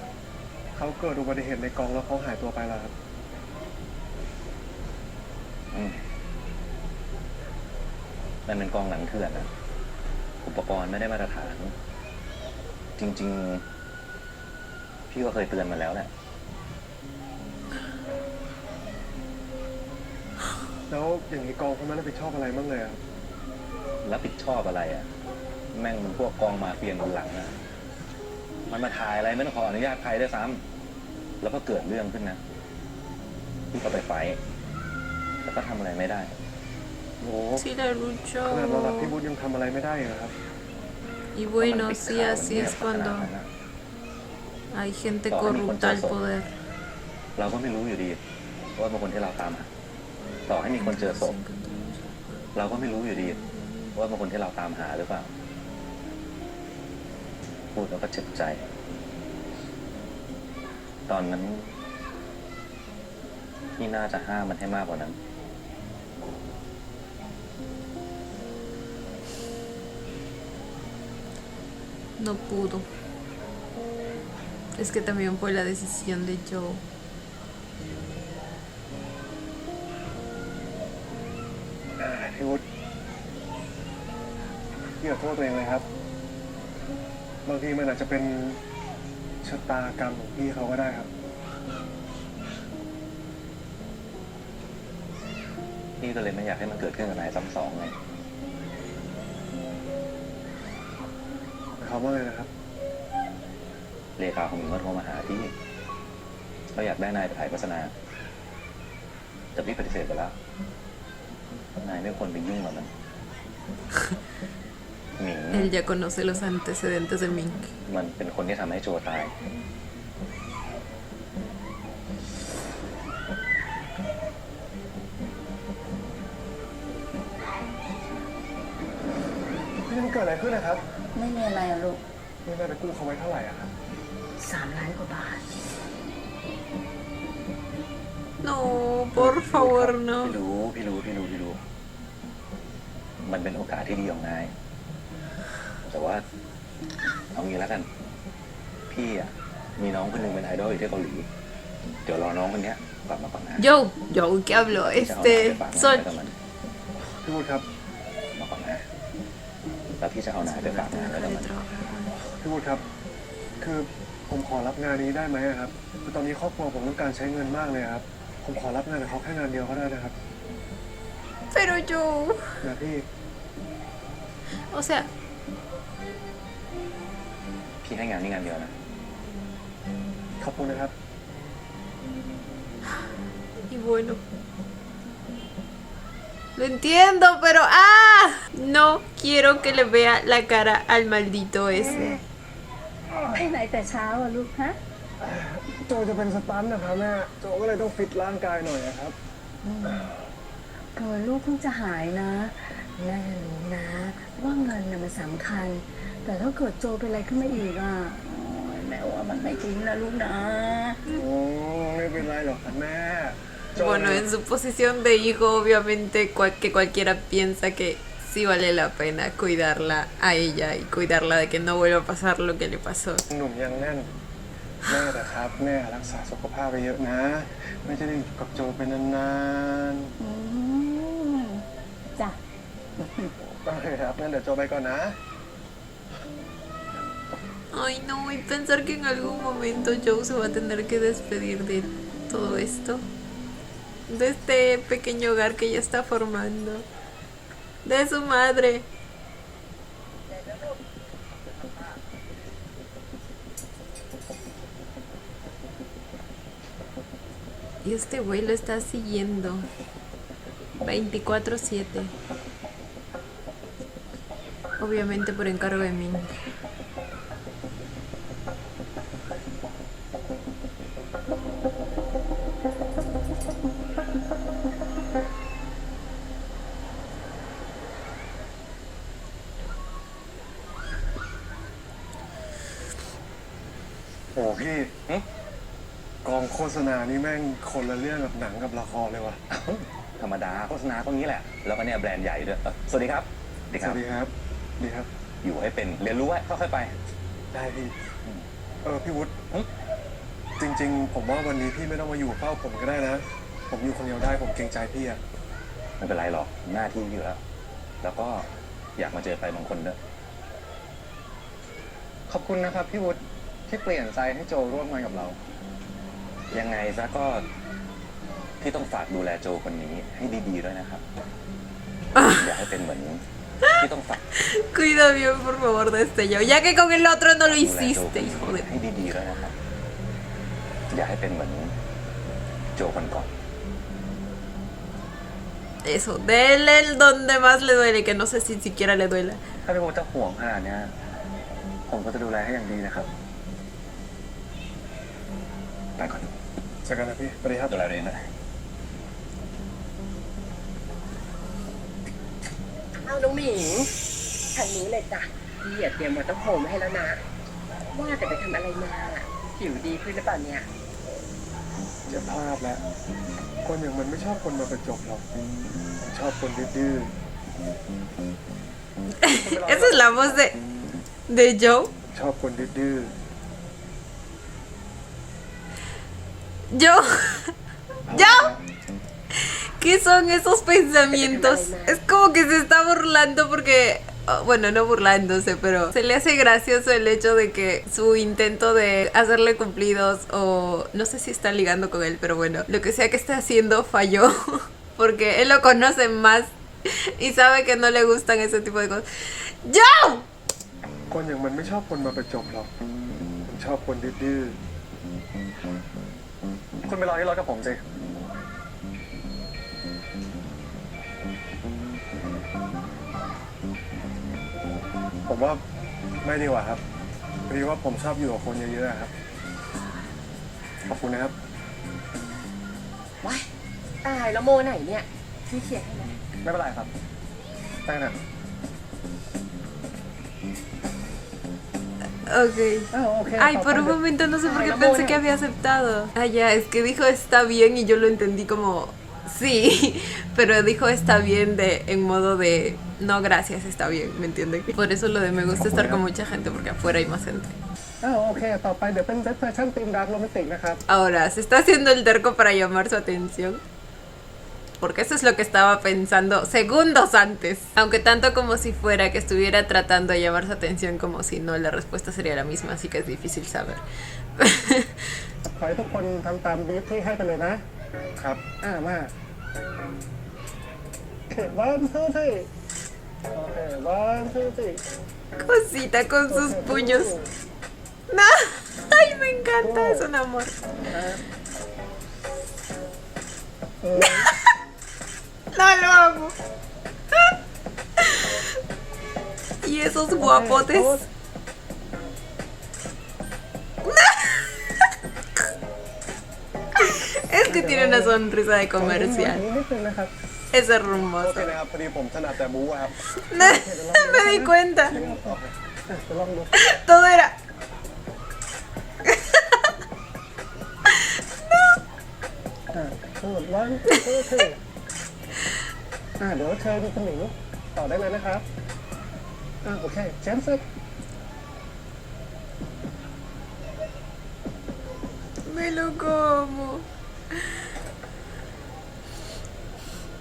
เขาเกิดอุบัติเหตุในกองแล้วเขาหายตัวไปแล้วครับ มันเป็นกองหนังเถื่อนนะอุปกรณ์ไม่ได้มาตรฐาน จริงๆ พี่ก็เคยเตือนมาแล้วแหละ แล้วอย่างนี้กองเขาไม่รับผิดชอบอะไรบ้างเลยอะ รับผิดชอบอะไรอ่ะ แม่งมันพวกกองมาเฟียบนหลังนะมันมาถ่ายอะไรไม่ต้องขออนุญาตใครด้วยซ้ำแล้วก็เกิดเรื่องขึ้นนะพี่ก็ไปไฟท์แต่ก็ทำอะไรไม่ได้ โอ้ Sí la luchó. ขนาดระดับพี่วุฒิยังทำอะไรไม่ได้เลยครับ Y bueno, sí, así es cuando hay gente corrupta al poder. เราก็ไม่รู้อยู่ดีว่าเป็นคนที่เราตามหาต่อให้มีคนเจอศพเราก็ไม่รู้อยู่ดีว่าเป็นคนที่เราตามหาหรือเปล่าพูดแล้วก็เจ็บใจ ตอนนั้นพี่น่าจะห้ามมันให้มากกว่านั้น No pudo. Es que también fue la decisión de Joe. พี่วุฒิพี่ขอโทษตัวเองเลยครับ บางทีมันอาจจะเป็นชะตากรรมของพี่เขาก็ได้ครับ พี่ก็เลยไม่อยากให้มันเกิดขึ้นกับนายซ้ำสองไง เขาว่าไงนะครับ เลขาของหญิงก็โทรมาหาพี่เขาอยากได้นายไปถ่ายโฆษณาแต่พี่ปฏิเสธไปแล้วนายไม่ควรไปยุ่งกับมัน หมิง Él ya conoce los antecedentes de Mink. มันเป็นคนที่ทำให้โจตาย นี่มันเกิดอะไรขึ้นนะครับ ไม่มีอะไรอะลูก นี่แม่ไปกู้เขาไว้เท่าไหร่อะครับ 3 ล้านกว่าบาท No, por favor, พี่ no. รู้ มันเป็นโอกาสที่ดีของนาย แต่ว่าเอางี้แล้วกัน พี่อ่ะมีน้องคนหนึ่งเป็นไอดอลอยู่ที่เกาหลี เดี๋ยวรอน้องคนเนี้ยกลับมาก่อนนะ Joe, ¿qué habló? จะเอานายไปฝากงาน Sol. ไว้กับมัน พี่วุฒิครับ มาก่อนนะแล้วพี่จะเอานายไปฝากงานไว้กับมัน พี่วุฒิครับ คือผมขอรับงานนี้ได้ไหมอะครับคือตอนนี้ครอบครัวผมต้องการใช้เงินมากเลยครับ ผมขอรับงานกับเขาแค่งานเดียวก็ได้นะครับ Pero Joe. นะพี่ O sea, พี่ให้งานนี้งานเดียวนะ ขอบคุณนะครับ y bueno. Lo entiendo, pero no quiero que le vea la cara al maldito ese. ไปไหนแต่เช้าอะลูกฮะ โจจะเป็นสตันท์นะครับแม่ โจก็เลยต้องฟิตร่างกายหน่อยนะครับ ลูกเพิ่งจะหายนะ แม่รู้นะ ว่าเงินน่ะมันสำคัญ แต่ถ้าเกิดโจเป็นอะไรขึ้นมาอีกอ่ะโอ๊ยแม่ว่ามันไม่จริงนะลูกนะ ไม่เป็นไรหรอกครับแม่ Bueno, en su posición de hijo, obviamente que cualquiera piensa que sí vale la pena cuidarla a ella y cuidarla de que no vuelva a pasar lo que le pasó. หนุ่มยังแน่น แม่แต่ครับ แม่รักษาสุขภาพไปเยอะนะ ไม่จะได้อยู่กับโจไปนาน จ้ะ ๆโอเคครับงั้นเดี๋ยวโจไปก่อนนะ Ay, no, y pensar que en algún momento Joe se va a tener que despedir de todo esto. De este pequeño hogar que ella está formando. De su madre. Y este güey lo está siguiendo 24/7. Obviamente por encargo de Ming.โอ้พี่กองโฆษณานี่แม่งคนละเรื่องกับหนังกับละครเลยว่ะ ธรรมดาโฆษณาตรงนี้แหละ แล้วก็เนี่ยแบรนด์ใหญ่ด้วยสวัสดีครับ สวัสดีครับ ดีครับ อยู่ให้เป็นเรียนรู้ไว้ค่อยๆไป ได้พี่ พี่วุฒิจริง ๆ ผมว่าวันนี้พี่ไม่ต้องมาอยู่เฝ้าผมก็ได้นะ ผมอยู่คนเดียวได้ผมเกรงใจพี่อะ ไม่เป็นไรหรอกหน้าที่อยู่แล้ว แล้วก็อยากมาเจอใครบางคนด้วย ขอบคุณนะครับพี่วุฒิที่เปลี่ยนใจให้โจร่วมงานกับเรา ยังไงซะก็พี่ต้องฝากดูแลโจคนนี้ให้ดีๆด้วยนะครับ อย่าให้เป็นเหมือนพี่ต้องฝาก Cuida bien, por favor, de este yo. Ya que con el otro no lo ดูแลโจคน hiciste, นี้ hijo de... ให้ดีๆด้วยนะครับ อย่าให้เป็นเหมือนโจคนก่อน Eso, dele el donde más le duele, que no sé si siquiera le duela. ถ้าพี่วุฒิจะห่วงขนาดเนี้ยผมก็จะดูแลให้อย่างดีนะครับ ไปก่อน เจอกันนะพี่สวัสดีครับ ดูแลตัวเองนะ เอาน้องหมิงทางนี้เลยจ้ะพี่เตรียมวอเตอร์โฮมให้แล้วนะ ว่าแต่ไปทำอะไรมาผิวดีขึ้นหรือเปล่าเนี่ย จะพลาดแล้ว คนอย่างมันไม่ชอบคนมาประจบหรอกมันชอบคนดื้อ Esa es la voz de Joe. ๆชอบคนดื้อ Joe. Joe. ¿Qué son esos pensamientos? Es como que se está burlando porque... Bueno, no burlándose, pero se le hace gracioso el hecho de que su intento de hacerle cumplidos o no sé si está ligando con él, pero bueno, lo que sea que esté haciendo falló porque él lo conoce más y sabe que no le gustan ese tipo de cosas. ¡Joe! ๆคนอย่างมันไม่ชอบคนมาประจบหรอกมันชอบคนดื้อ คุณไปรอที่รถกับผมสิ ๆผมว่าไม่ดีกว่าครับพอดีว่าผมชอบอยู่กับคนเยอะๆครับ ขอบคุณนะครับ ว้ายตายแล้วโมไหนเนี่ย พี่เขียนให้นะ ไม่เป็นไรครับตั้งแต่ Ok. Ay, por un momento no sé por qué pensé que había aceptado. Ah, ya, es que dijo está bien y yo lo entendí como sí, pero dijo está bien en modo de no gracias, está bien, ¿me entienden? Por eso lo de me gusta estar con mucha gente porque afuera hay más gente. โอเค ต่อไปเดี๋ยวเป็นเซตแฟชั่นธีมดาร์กโรแมนติกนะครับ Ahora, se está haciendo el terco para llamar su atención. Porque eso es lo que estaba pensando segundos antes. Aunque tanto como si fuera que estuviera tratando de llamar su atención como si no, la respuesta sería la misma, así que es difícil saber. ขอให้ทุกคนทำตามบีฟที่ให้ไปเลยนะ ครับ มาวันทูที่โอเควันทูที่ Cosita con sus puños. No, ay, me encanta, es un amor. No, lo amo. Y esos guapotes. Es que tiene una sonrisa de comercial. นิดนึงนะครับ Es โอ hermoso. เคนะครับพอดีผมถนัดแต่บู๊อะครับ Me di cuenta. จะลองดู Todo era. ทั้งหมดวันทูที่เดี๋ยวเชิญคุณหมิงต่อได้เลยนะครับโอเคเจมส์ Me lo como.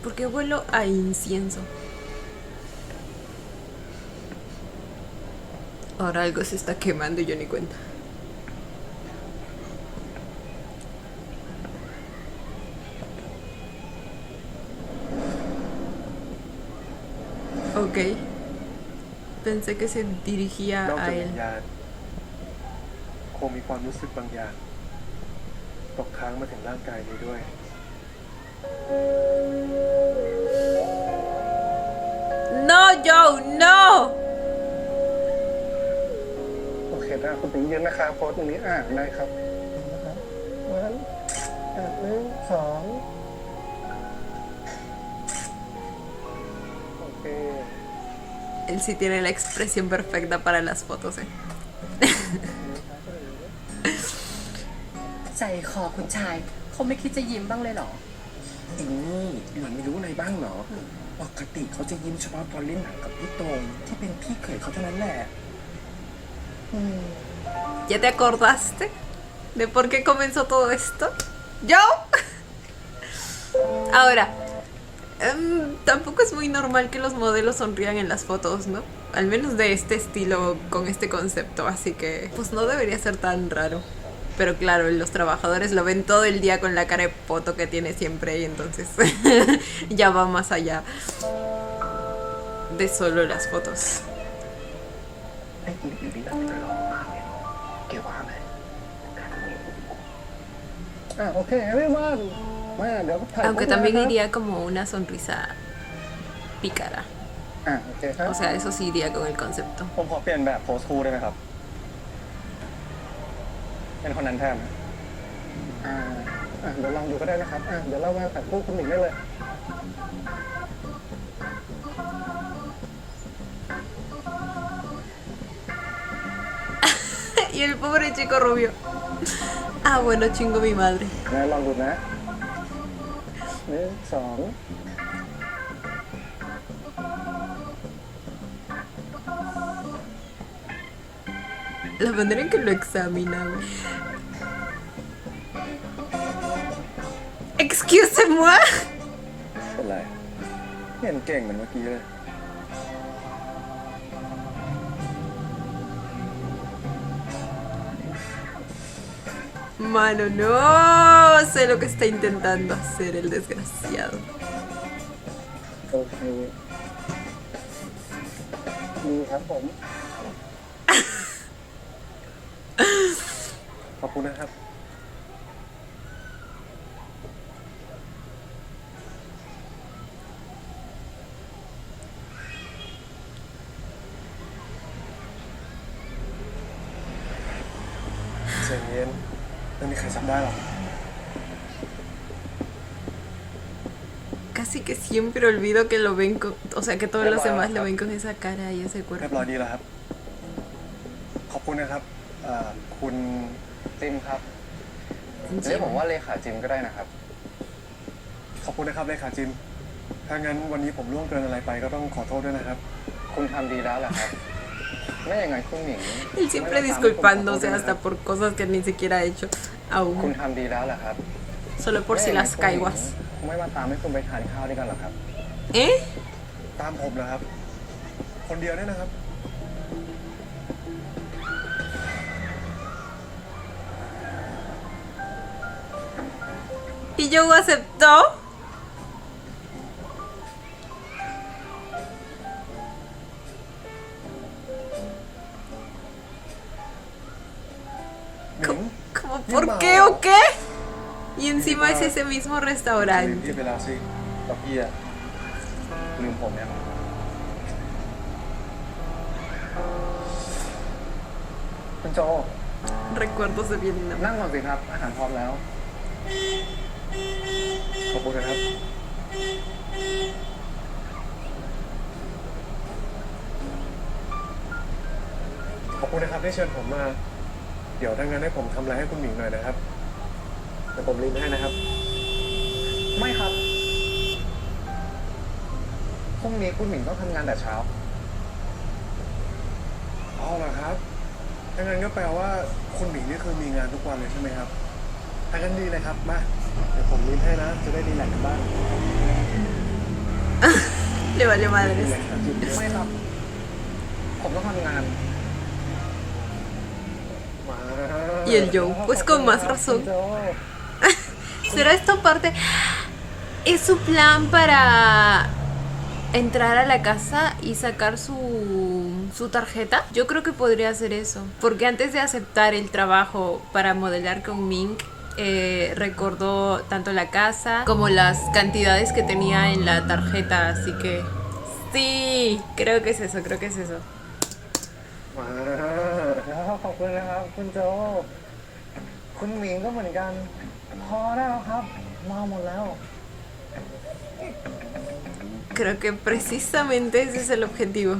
Porque huelo a incienso. Ahora algo se está quemando y yo ni cuenta. Ok. Pensé que se นอก dirigía จาก a วิ él. ญญาณคงมีความรู้สึกบางอย่าง ตกค้างมาถึงร่างกายนี้ด้วย No, Joe, no. โอเคได้คุณหมิงยืนนะครับโพสตรงนี้ได้ครับวันหนึ่งสองโอเค Él sí tiene la expresión perfecta para las fotos, eh. ใจคอคุณชายเขาไม่คิดจะยิ้มบ้างเลยเหรอ นี่หล่อนไม่รู้อะไรบ้างเหรอ ปกติเขาจะยิ้มเฉพาะตอนเล่นหนังกับพี่โตงที่เป็นพี่เขยเขาเท่านั้นแหละ ¿Ya te acordaste de por qué comenzó todo esto? ¿Yo? Ahora, Tampoco es muy normal que los modelos sonrían en las fotos, ¿no? Al menos de este estilo, con este concepto, así que pues no debería ser tan raro. Pero claro, los trabajadores lo ven todo el día con la cara de poto que tiene siempre y entonces ya va más allá de solo las fotos. ไอ้อีนี่น่าจะหล่อมากเลยเนาะแกว่าไหม โอเคeveryone มาเดี๋ยวถ่าย Aunque también iría como una sonrisa pícara. โอเคครับ O sea, eso sí iría con el concepto. ผมขอเปลี่ยนแบบโพสคู่ได้ไหมครับ เป็นคนนั้นแทน เดี๋ยวลองดูก็ได้นะครับเดี๋ยวเรามาถ่ายคู่คุณหมิงได้เลย Y el pobre chico rubio. Ah, bueno, chingo mi madre. ลองดูนะ1 2 La manera en que lo examina, güey. Excuse-moi. เป็นไรไม่เห็นเก่งเหมือนเมื่อกี้เลย Mano, no sé lo que está intentando hacer el desgraciado. โอเคดีครับผม ขอบคุณนะครับ เสียงเย็นไม่มีใครจำได้หรอก Casi que siempre olvido que lo ven con... O sea, que todos los demás lo ven con esa cara y ese เรียบ cuerpo. ร้อยดีแล้วครับ ขอบคุณนะครับคุณ จิมครับเรียกผมว่าเลขาจิมก็ได้นะครับ ขอบคุณนะครับเลขาจิม ถ้างั้นวันนี้ผมล่วงเกินอะไรไปก็ต้องขอโทษด้วยนะครับ คุณทำดีแล้วแหละครับ ไม่อย่างนั้นคุณหมิง Él siempre disculpándose hasta por cosas que ni siquiera ha hecho คุณ aún. ทำดีแล้วแหละครับ Solo por si las caiguas. ไม่มาตามให้คุณไปทานข้าวด้วยกันหรอครับ ¿Eh? ตามผมนะครับ คนเดียวเนี่ยนะครับ Y Joe aceptó. ¿Cómo por qué o qué? Y encima es ese mismo พี่ restaurante. ไปแล้วสิกับพี่อะ ลืมผมเนี่ย คุณโจ Recuerdos de Vietnam. นั่งก่อนสิครับ อาหารพร้อมแล้ว ขอบคุณนะครับ ขอบคุณนะครับที่เชิญผมมา เดี๋ยวถ้างั้นให้ผมทำอะไรให้คุณหมิงหน่อยนะครับเดี๋ยวผมลินให้นะครับ ไม่ครับ พรุ่งนี้คุณหมิงต้องทำงานแต่เช้า อ๋อเหรอครับถ้างั้นก็แปลว่าคุณหมิงนี่คือมีงานทุกวันเลยใช่ไหมครับถ้างั้นดีเลยครับ มา เดี๋ยวผมลินให้นะ จะได้รีแลกซ์กันบ้าง Le valió รี madres. แลกซ์ครับจิบ ไม่ครับ ผมต้องทำงาน มา Y el Joe, pues con más razón. โจ ¿Será esta parte? ¿Es su plan para entrar a la casa y sacar su tarjeta? Yo creo que podría hacer eso. Porque antes de aceptar el trabajo para modelar con Mink, recordó tanto la casa como las cantidades que tenía en la tarjeta. Así que sí, creo que es eso, creo que es eso. มา ขอบคุณนะครับคุณโจ คุณหมิงก็เหมือนกัน พอได้แล้วครับมาหมดแล้ว Creo que precisamente ese es el objetivo.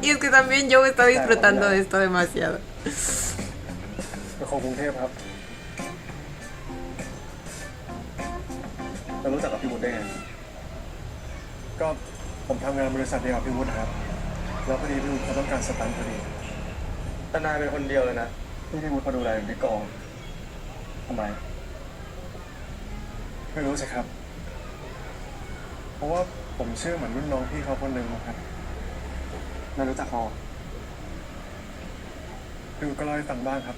Y es que también Joe está disfrutando de esto demasiado. เป็นคนกรุงเทพครับเรารู้จักกับพี่วุฒิได้ไง ก็ผมทำงานบริษัทเดียวกับพี่วุฒิครับ แล้วพอดีพี่วุฒิเขาต้องการสตันท์พอดี แต่นายเป็นคนเดียวเลยนะที่พี่วุฒิมาดูแลอยู่ที่กองทำไม ไม่รู้สิครับ เพราะว่าผมชื่อเหมือนรุ่นน้องพี่เขาคนหนึ่งนะครับ ไม่รู้จักเขา พี่วุฒิก็เล่าให้ฟังบ้างครับ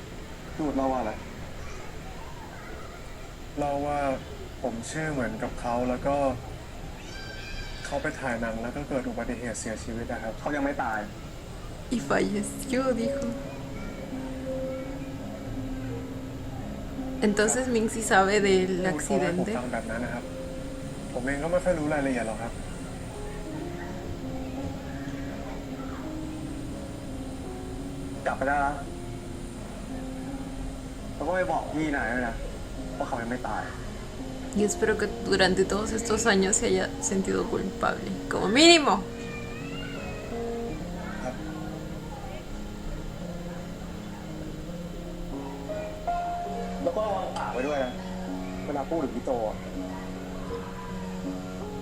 พี่วุฒิเล่าว่าอะไร เล่าว่าผมชื่อเหมือนกับเขาแล้วก็เขาไปถ่ายหนังแล้วก็เกิดอุบัติเหตุเสียชีวิตนะครับ เขายังไม่ตาย Y falleció, dijo. Entonces Ming sí sabe del พูดเขาให้ผม accidente. ฟังแบบนั้นนะครับ ผมเองก็ไม่ค่อยรู้รายละเอียดหรอกครับ กลับไปได้แล้วแล้วก็ไปบอกพี่นายด้วยนะว่าเขายังไม่ตาย Y espero que durante todos estos años se haya sentido culpable. Como mínimo. ครับ แล้วก็ระวังปากไว้ด้วยนะ เวลาพูดถึงพี่โตอะ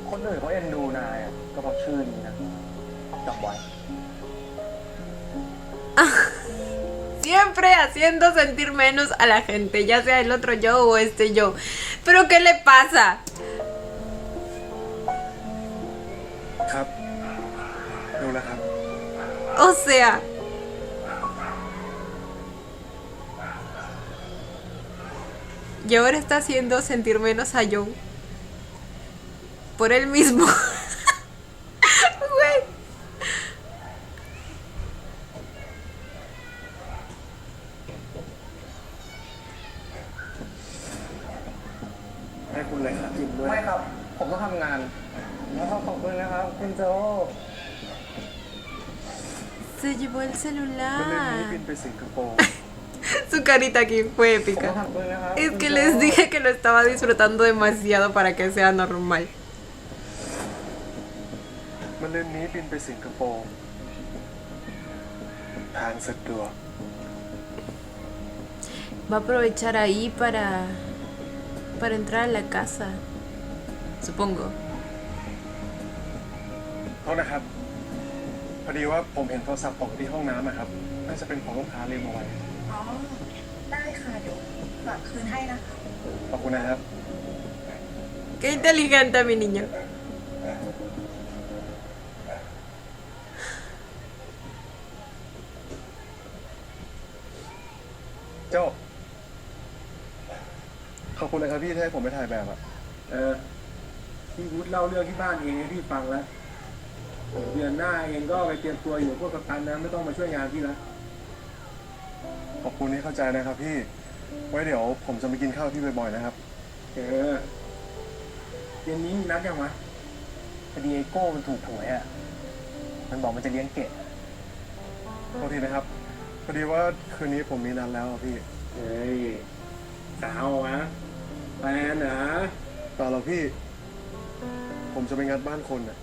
คนอื่นเขาเอ็นดูนายอะก็เพราะชื่อนี้นะจำไว้ Siempre haciendo sentir menos a la gente, ya sea el otro yo o este yo. Pero ¿qué le pasa? ครับดูแล้วครับ O sea, y ahora está haciendo sentir menos a John por él mismo. Güey. ให้คุณเลยครับกินด้วย ไม่ครับ ผมต้องทำงาน แล้วก็ขอบคุณนะครับ คุณโจ Se llevó el เมื่อเล่นนี้บิน celular. ไปสิงคโปร์ Su carita aquí fue ผมต้อง épica. ขอบคุณนะครับ Es คุณ que โจ les dije que lo estaba disfrutando demasiado para que sea normal. เมื่อเล่นนี้บินไปสิงคโปร์ทางสะดวก Va a aprovechar ahí para entrar a la casa. Supongo. โทษนะครับ พอดีว่าผมเห็นโทรศัพท์ตกที่ห้องน้ำนะครับ น่าจะเป็นของลูกค้าลืมเอาไว้ อ๋อ ได้ค่ะ เดี๋ยวฝากคืนให้นะคะ ขอบคุณนะครับ Qué inteligente mi niño. เจ้า ขอบคุณนะครับพี่ที่ให้ผมไปถ่ายแบบอะ พี่วุฒิเล่าเรื่องที่บ้านเองให้พี่ฟังแล้ว เดือนหน้าเองก็ไปเตรียมตัวอยู่พวกกัปตันนะไม่ต้องมาช่วยงานพี่แล้ว ขอบคุณที่เข้าใจนะครับพี่ ไว้เดี๋ยวผมจะไปกินข้าวพี่บ่อยๆนะครับ เย็นนี้มีนัดยังวะ พอดีไอโก้มันถูกหวยอ่ะ มันบอกมันจะเลี้ยงเกะ โทษทีนะครับ พอดีว่าคืนนี้ผมมีนัดแล้วอะพี่ เฮ้ย สาววะแฟนเหรอ เปล่าหรอกพี่ ผมจะไปงัดบ้านคนอะ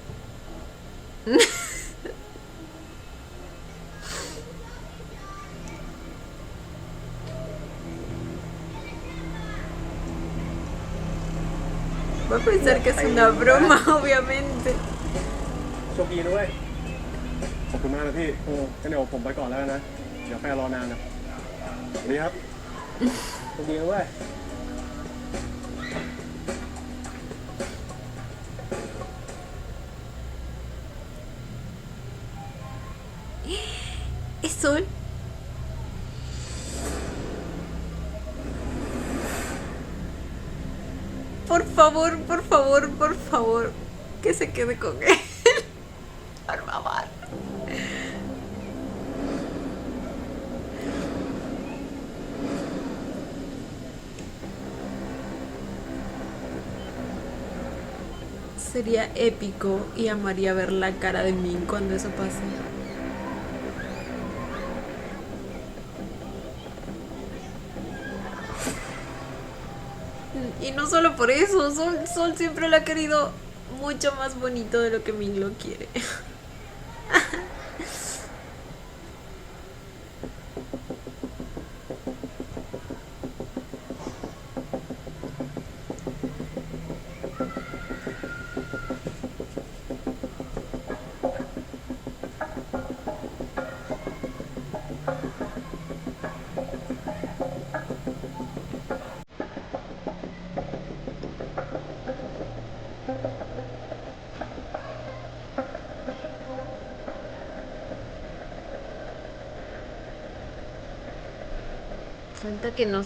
Va a pensar que es una broma, obviamente. โชคดีด้วย ขอบคุณมากนะพี่งั้นเดี๋ยวผมไปก่อนแล้วนะ เดี๋ยวแฟนรอนานนะสวัสดีครับ โชคดีด้วย ¿Es Sol? Por favor, por favor, por favor. Que se quede con él. Por favor. Sería épico y amaría ver la cara de Min cuando eso pase. Y no solo por eso, Sol siempre lo ha querido mucho más bonito de lo que Min lo quiere. Falta que no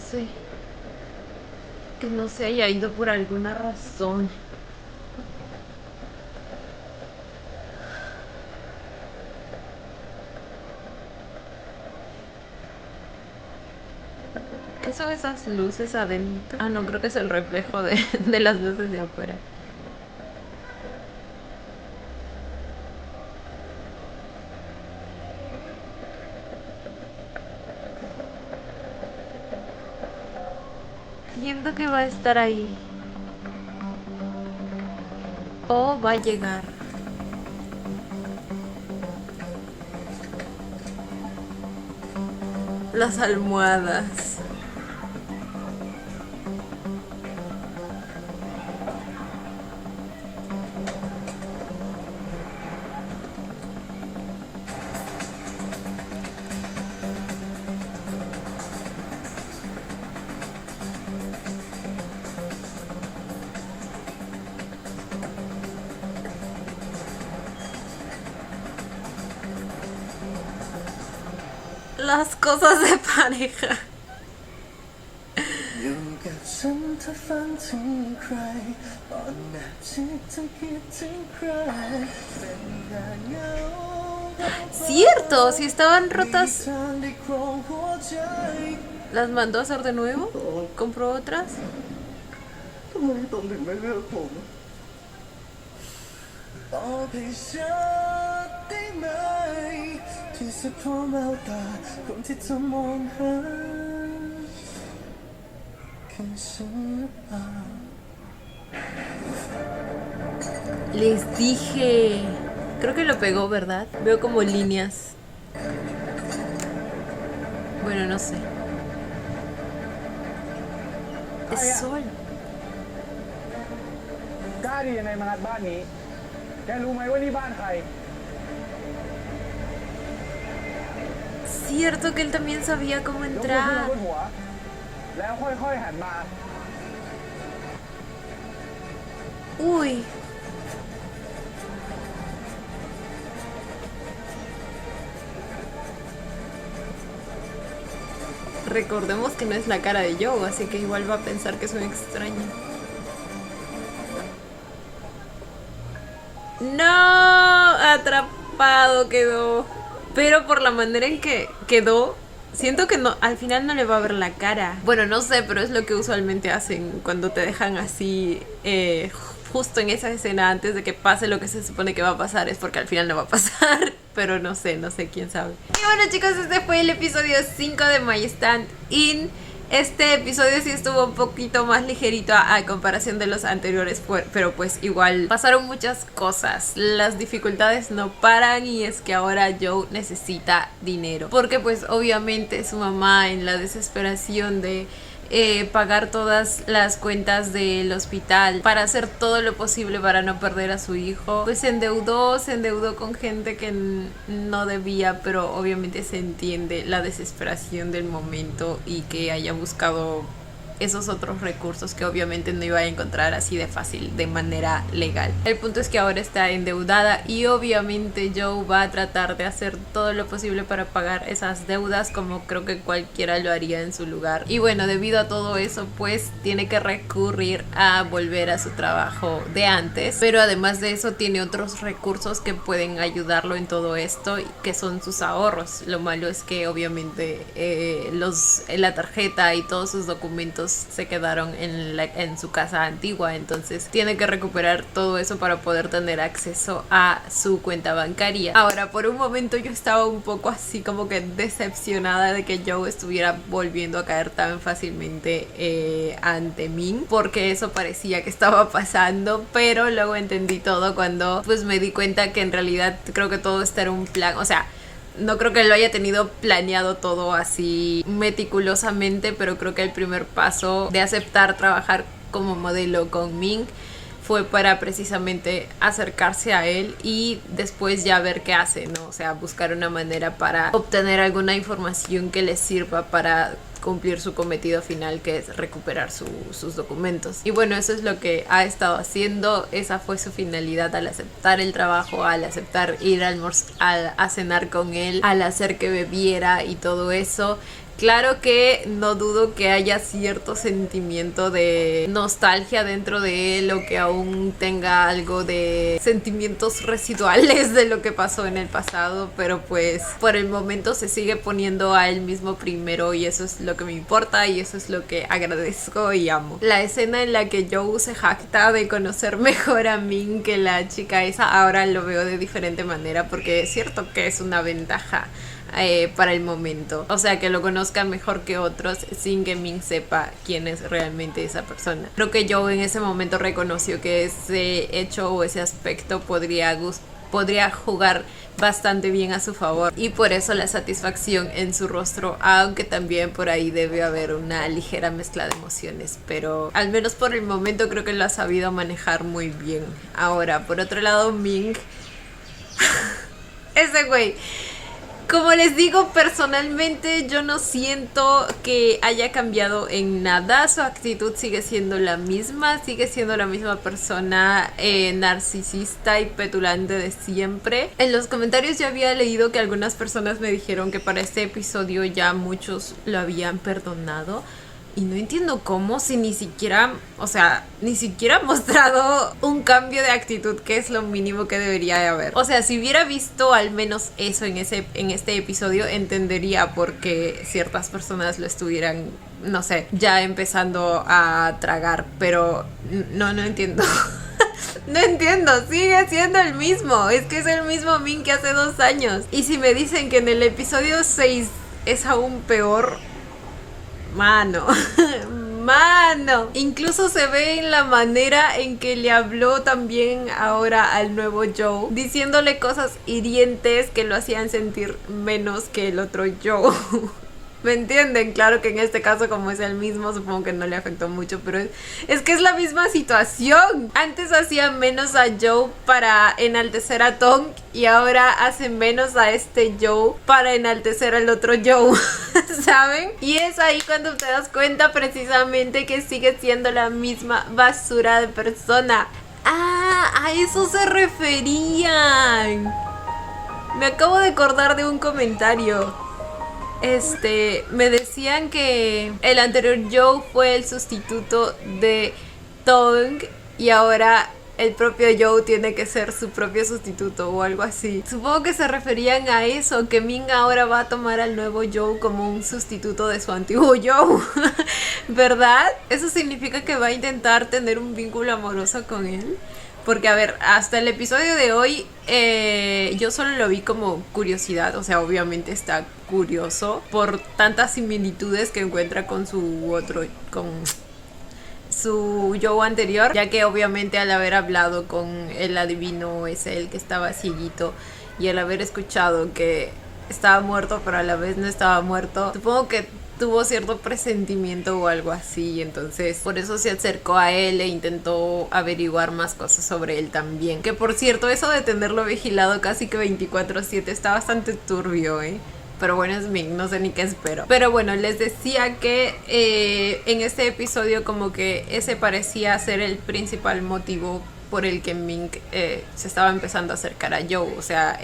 se haya ido por alguna razón. ¿Qué son esas luces adentro? Ah, no, creo que es el reflejo de las luces de afuera. Siento que va a estar ahí. O va a llegar. Las almohadas. Las cosas de pareja. อยู่กับฉันถ้าฝันถึงใครตอนแอบคิดจะคิดถึงใครเป็นอย่างเงา Cierto, si estaban rotas, ทางได้ครองหัวใจ las mandó a hacer de nuevo. Compró otras. ทำไมต้องถึงไม่เลือกผมบอกให้ฉันได้ไหมที่สะท้อนแววตาคนที่เธอมองหาคือฉันหรือเปล่า Les dije. Creo que lo pegó, ¿verdad? Veo como líneas. Bueno, no sé. Es sol. กล้าดียังไงมางัดบ้านนี้ แกรู้ไหมว่านี่บ้านใคร Cierto que él también sabía cómo ยกมือขึ้นมา entrar. บนหัว แล้วค่อยๆหันมา Uy. Recordemos que no es la cara de Joe, así que igual va a pensar que es un extraño. ¡No! Atrapado quedó. Pero por la manera en que quedó, siento que no, al final no le va a ver la cara. Bueno, no sé, pero es lo que usualmente hacen cuando te dejan así justo en esa escena antes de que pase lo que se supone que va a pasar. Es porque al final no va a pasar. Pero no sé, quién sabe. Y bueno, chicos, este fue el episodio 5 de My Stand-In. Este episodio sí estuvo un poquito más ligerito a comparación de los anteriores, pero pues igual pasaron muchas cosas. Las dificultades no paran y es que ahora Joe necesita dinero. Porque pues obviamente su mamá, en la desesperación de pagar todas las cuentas del hospital para hacer todo lo posible para no perder a su hijo, pues se endeudó con gente que no debía, pero obviamente se entiende la desesperación del momento y que haya buscado esos otros recursos que obviamente no iba a encontrar así de fácil, de manera legal. El punto es que ahora está endeudada y obviamente Joe va a tratar de hacer todo lo posible para pagar esas deudas, como creo que cualquiera lo haría en su lugar. Y bueno, debido a todo eso, pues tiene que recurrir a volver a su trabajo de antes, pero además de eso tiene otros recursos que pueden ayudarlo en todo esto, que son sus ahorros. Lo malo es que obviamente la tarjeta y todos sus documentos se quedaron en su casa antigua, entonces tiene que recuperar todo eso para poder tener acceso a su cuenta bancaria. Ahora, por un momento yo estaba un poco así como que decepcionada de que Joe estuviera volviendo a caer tan fácilmente ante Min, porque eso parecía que estaba pasando, pero luego entendí todo cuando pues me di cuenta que en realidad creo que todo está en un plan, o sea, no creo que lo haya tenido planeado todo así meticulosamente, pero creo que el primer paso de aceptar trabajar como modelo con Ming fue para precisamente acercarse a él y después ya ver qué hace, ¿no? O sea, buscar una manera para obtener alguna información que le sirva para cumplir su cometido final, que es recuperar sus documentos. Y bueno, eso es lo que ha estado haciendo. Esa fue su finalidad al aceptar el trabajo, al aceptar ir a cenar con él, al hacer que bebiera y todo eso. Claro que no dudo que haya cierto sentimiento de nostalgia dentro de él, o que aún tenga algo de sentimientos residuales de lo que pasó en el pasado, pero pues por el momento se sigue poniendo a él mismo primero, y eso es lo que me importa y eso es lo que agradezco y amo. La escena en la que Joe se jacta de conocer mejor a Ming que la chica esa, ahora lo veo de diferente manera, porque es cierto que es una ventaja para el momento, o sea, que lo conozca mejor que otros sin que Ming sepa quién es realmente esa persona. Creo que Joe en ese momento reconoció que ese hecho o ese aspecto podría jugar bastante bien a su favor, y por eso la satisfacción en su rostro, aunque también por ahí debe haber una ligera mezcla de emociones, pero al menos por el momento creo que lo ha sabido manejar muy bien. Ahora, por otro lado, Ming ese güey, como les digo, personalmente yo no siento que haya cambiado en nada. Su actitud sigue siendo la misma, sigue siendo la misma persona narcisista y petulante de siempre. En los comentarios ya había leído que algunas personas me dijeron que para este episodio ya muchos lo habían perdonado. Y no entiendo cómo, si ni siquiera ha mostrado un cambio de actitud, que es lo mínimo que debería de haber. O sea, si hubiera visto al menos eso en este episodio, entendería por qué ciertas personas lo estuvieran, no sé, ya empezando a tragar. Pero no entiendo. No entiendo, sigue siendo el mismo. Es que es el mismo Ming que hace 2 años. Y si me dicen que en el episodio 6 es aún peor... Mano, incluso se ve en la manera en que le habló también ahora al nuevo Joe, diciéndole cosas hirientes que lo hacían sentir menos que el otro Joe. ¿Me entienden? Claro que en este caso, como es el mismo, supongo que no le afectó mucho, pero es que es la misma situación. Antes hacía menos a Joe para enaltecer a Tong, y ahora hace menos a este Joe para enaltecer al otro Joe. ¿Saben? Y es ahí cuando te das cuenta precisamente que sigue siendo la misma basura de persona. Ah, a eso se referían. Me acabo de acordar de un comentario. Me decían que el anterior Joe fue el sustituto de Tong, y ahora el propio Joe tiene que ser su propio sustituto o algo así. Supongo que se referían a eso, que Ming ahora va a tomar al nuevo Joe como un sustituto de su antiguo Joe. ¿Verdad? Eso significa que va a intentar tener un vínculo amoroso con él. Porque, a ver, hasta el episodio de hoy yo solo lo vi como curiosidad. O sea, obviamente está curioso por tantas similitudes que encuentra con su Joe anterior. Ya que obviamente al haber hablado con el adivino ese, el que estaba cieguito, y al haber escuchado que estaba muerto pero a la vez no estaba muerto, supongo que tuvo cierto presentimiento o algo así, entonces por eso se acercó a él e intentó averiguar más cosas sobre él también. Que por cierto, eso de tenerlo vigilado casi que 24/7 está bastante turbio, pero bueno, es Ming, no sé ni qué espero. Pero bueno, les decía que en este episodio como que ese parecía ser el principal motivo por el que Ming se estaba empezando a acercar a Joe, o sea,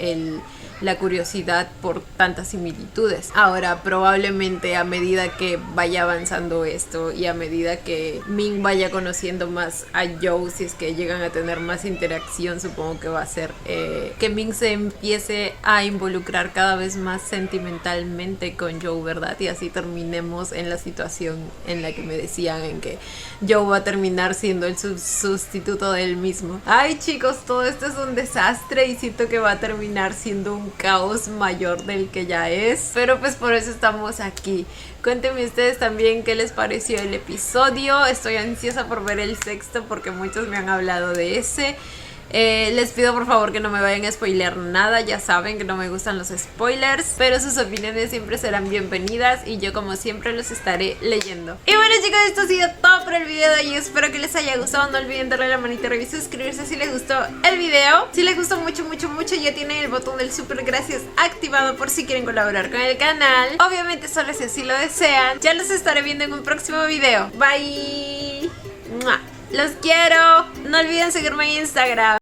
la curiosidad por tantas similitudes. Ahora, probablemente a medida que vaya avanzando esto y a medida que Ming vaya conociendo más a Joe, si es que llegan a tener más interacción, supongo que va a ser que Ming se empiece a involucrar cada vez más sentimentalmente con Joe, ¿verdad? Y así terminemos en la situación en la que me decían, en que Joe va a terminar siendo el sustituto de él mismo. Ay, chicos, todo esto es un desastre y siento que va a terminar siendo un caos mayor del que ya es, pero pues por eso estamos aquí. Cuéntenme ustedes también qué les pareció el episodio. Estoy ansiosa por ver el 6º porque muchos me han hablado de ese. Les pido por favor que no me vayan a spoilear nada, ya saben que no me gustan los spoilers, pero sus opiniones siempre serán bienvenidas y yo como siempre los estaré leyendo. Y bueno, chicos, esto ha sido todo por el video de hoy. Espero que les haya gustado. No olviden darle la manita arriba y suscribirse si les gustó el video. Si les gustó mucho, ya tienen el botón del super gracias activado por si quieren colaborar con el canal. Obviamente solo si así lo desean. Ya los estaré viendo en un próximo video. Bye. ¡Mua! Los quiero. No olviden seguirme en Instagram.